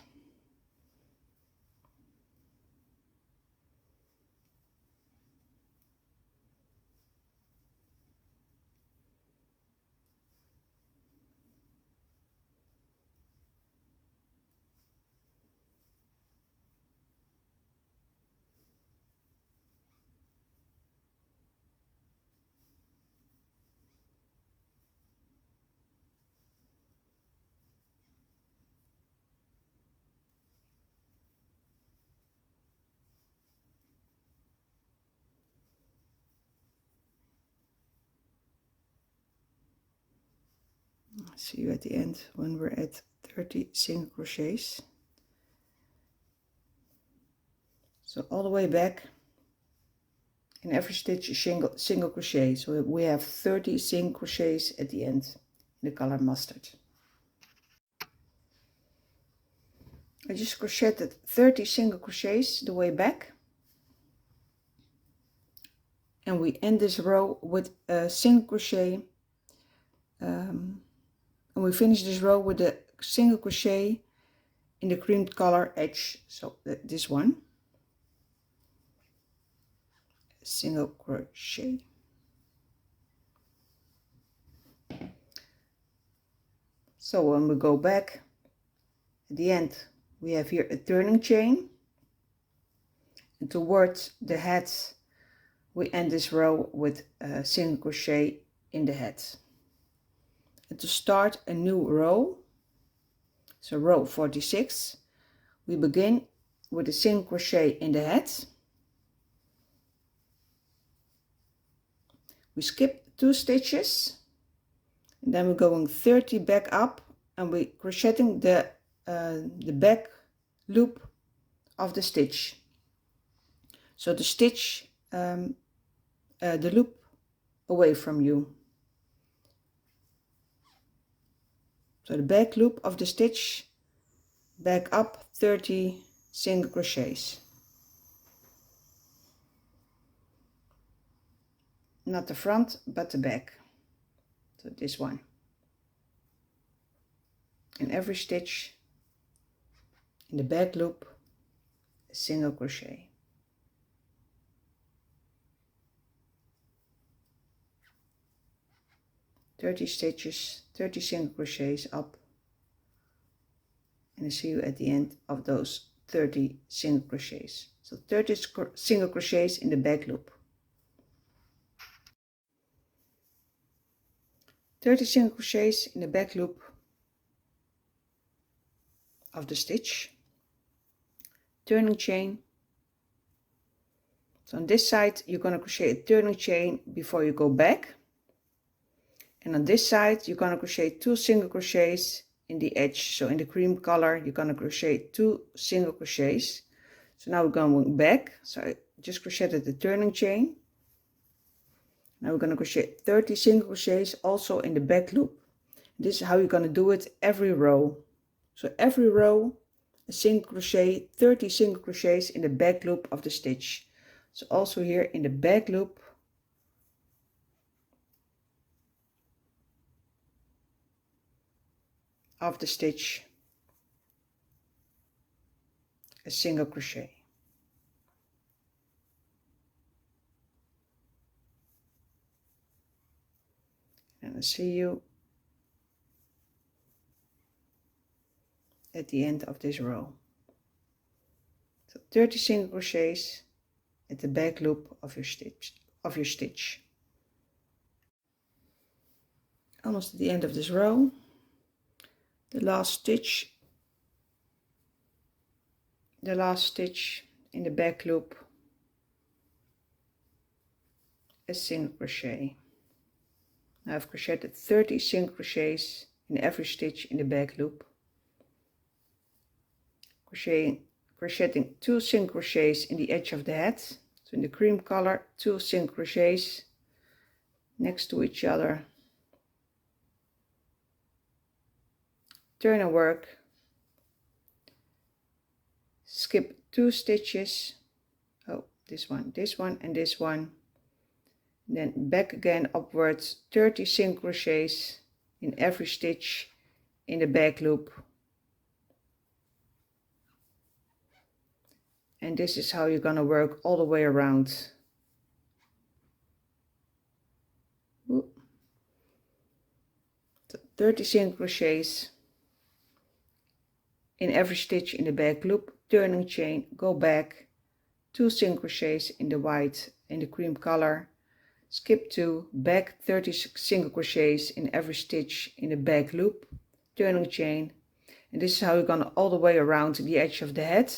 S1: See you at the end when we're at 30 single crochets. So all the way back in every stitch a single crochet, so we have 30 single crochets at the end in the color mustard. I just crocheted 30 single crochets the way back, and we end this row with a single crochet, and we finish this row with a single crochet in the cream color edge, so this one, single crochet. So when we go back at the end, we have here a turning chain, and towards the head we end this row with a single crochet in the head. And to start a new row, so row 46, we begin with a single crochet in the head. We skip 2 stitches, and then we're going 30 back up, and we're crocheting the back loop of the stitch. So the stitch, the loop away from you. So the back loop of the stitch, back up 30 single crochets. Not the front, but the back. So this one. In every stitch in the back loop, a single crochet. "30 stitches, 30 single crochets up, and I see you at the end of those 30 single crochets. So 30 single crochets in the back loop. 30 single crochets in the back loop of the stitch, turning chain. So on this side you're going to crochet a turning chain before you go back, and on this side you're going to crochet 2 single crochets in the edge. So in the cream color you're going to crochet 2 single crochets. So now we're going back, so I just crocheted the turning chain. Now we're going to crochet 30 single crochets also in the back loop. This is how you're going to do it every row. So every row a single crochet, 30 single crochets in the back loop of the stitch. So also here in the back loop of the stitch, a single crochet. And I'll see you at the end of this row. So 30 single crochets at the back loop of your stitch. Almost at the end of this row. The last stitch in the back loop, a single crochet. Now I've crocheted 30 single crochets in every stitch in the back loop. Crocheting 2 single crochets in the edge of the head. So in the cream color, 2 single crochets next to each other. Turn and work. Skip 2 stitches. Oh, this one, and this one. Then back again upwards, 30 single crochets in every stitch in the back loop. And this is how you're going to work all the way around. So 30 single crochets in every stitch in the back loop, turning chain, go back, 2 single crochets in the white and the cream color, skip 2, back 30 single crochets in every stitch in the back loop, turning chain. And this is how you're going to all the way around the edge of the head.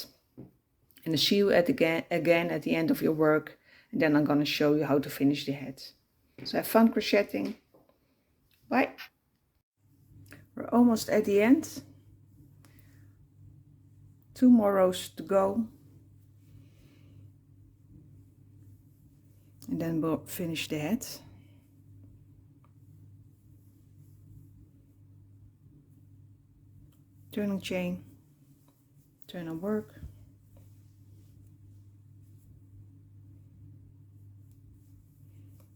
S1: And I'll see you again at the end of your work, and then I'm going to show you how to finish the head. So have fun crocheting. Bye. We're almost at the end. 2 more rows to go. And then we'll finish the head. Turning chain, turn and work.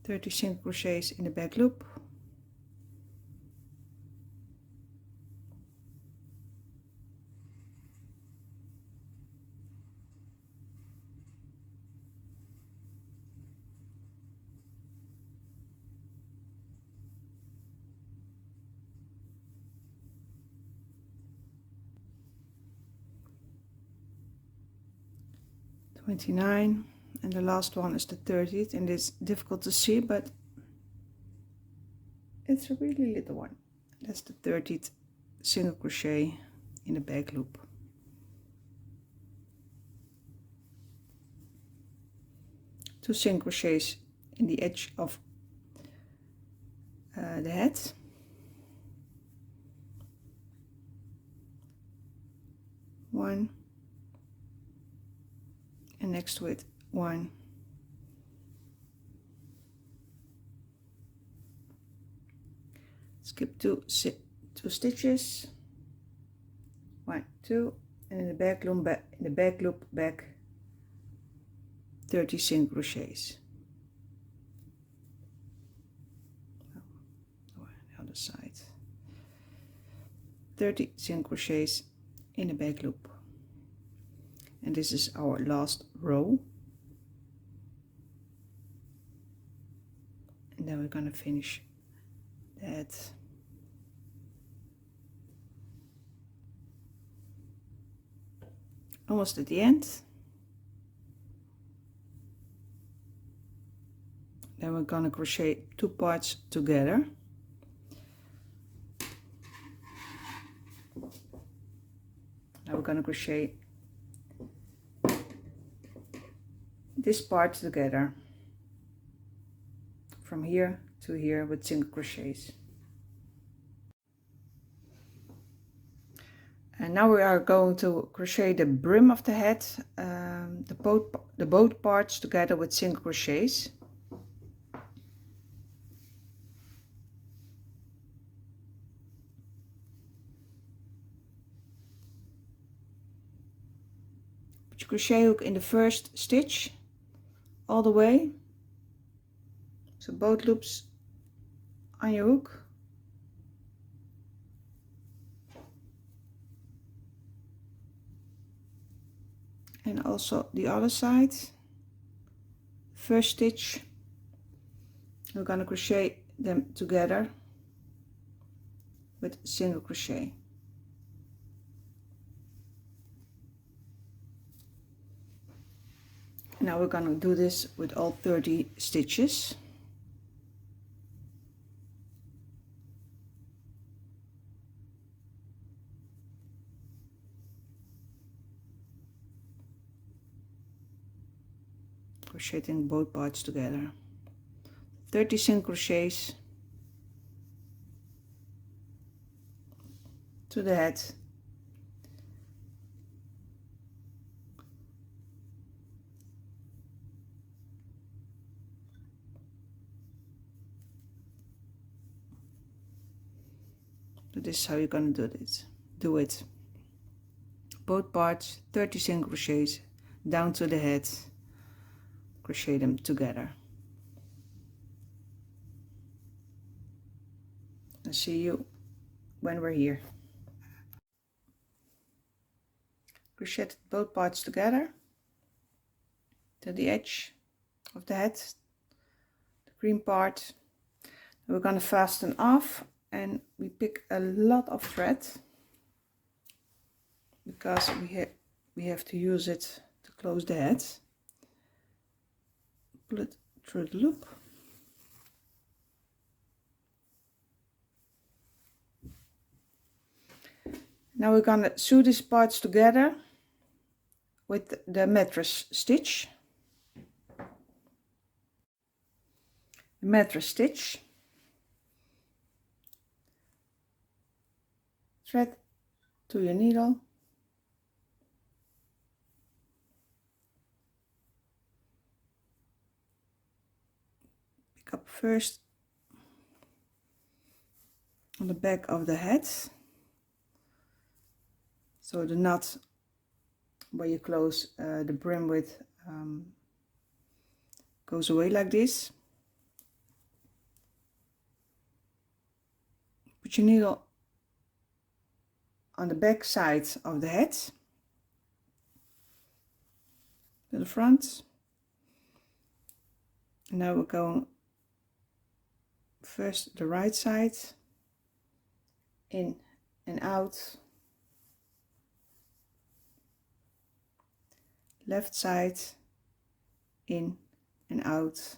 S1: 30 single crochets in the back loop, .29, and the last one is the 30th, and it's difficult to see, but it's a really little one. That's the 30th single crochet in the back loop. Two single crochets in the edge of the head, one, and next to it one, skip two stitches, 1, 2, and in the back loop back 30 single crochets. Oh, the other side, 30 single crochets in the back loop, and this is our last row, and then we're going to finish that. Almost at the end. Then we're going to crochet 2 parts together. Now we're going to crochet this part together from here to here with single crochets. And now we are going to crochet the brim of the hat, the both parts together with single crochets. Put your crochet hook in the first stitch all the way, so both loops on your hook. And also the other side, first stitch, we're going to crochet them together with single crochet. Now we're going to do this with all 30 stitches. Crocheting both parts together, 30 single crochets to the head, so this is how you're going to do it. Both parts, 30 single crochets down to the head, crochet them together. I'll see you when we're here. Crochet both parts together to the edge of the head, the green part. We're going to fasten off, and we pick a lot of thread because we have to use it to close the head. Pull it through the loop. Now we're going to sew these parts together with the mattress stitch. Mattress stitch. Thread to your needle. Pick up first on the back of the head, so the knot where you close the brim with goes away like this. Put your needle on the back side of the head to the front. And now we're going first the right side, in and out, left side, in and out,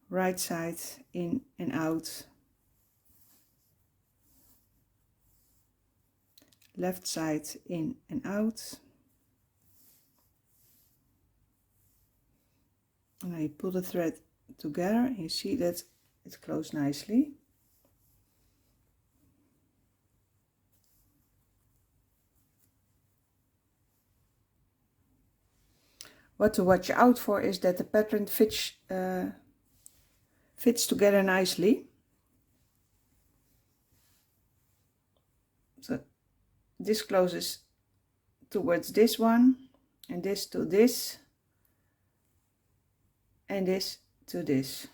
S1: right side, in and out, left side, in and out. And now you pull the thread together and you see that it's closed nicely. What to watch out for is that the pattern fits together nicely. So this closes towards this one, and this to this, and this to this.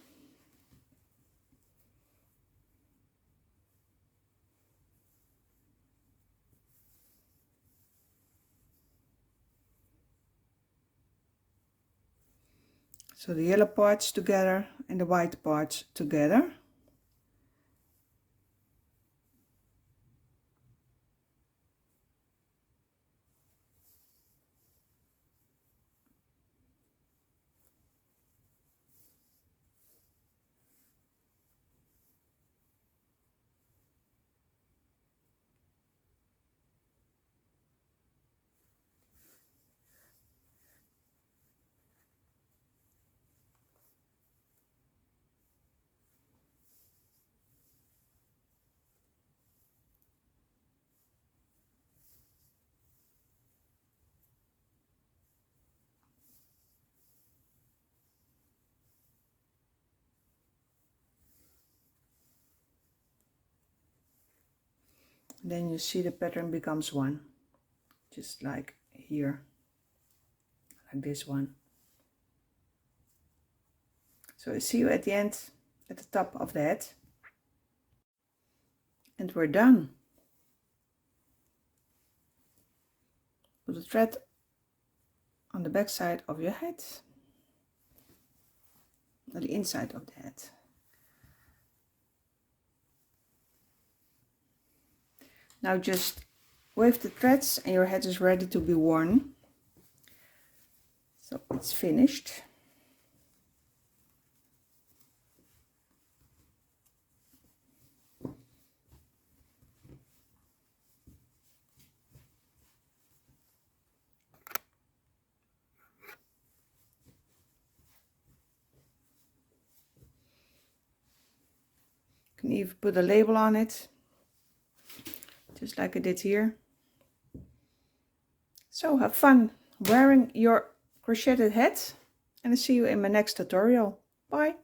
S1: So the yellow parts together and the white parts together. Then you see the pattern becomes one, just like here, like this one. So I see you at the end, at the top of the head, and we're done. Put the thread on the back side of your head, on the inside of the head. Now just wave the threads and your head is ready to be worn. So it's finished. You can even put a label on it, just like I did here. So have fun wearing your crocheted hat, and I'll see you in my next tutorial. Bye!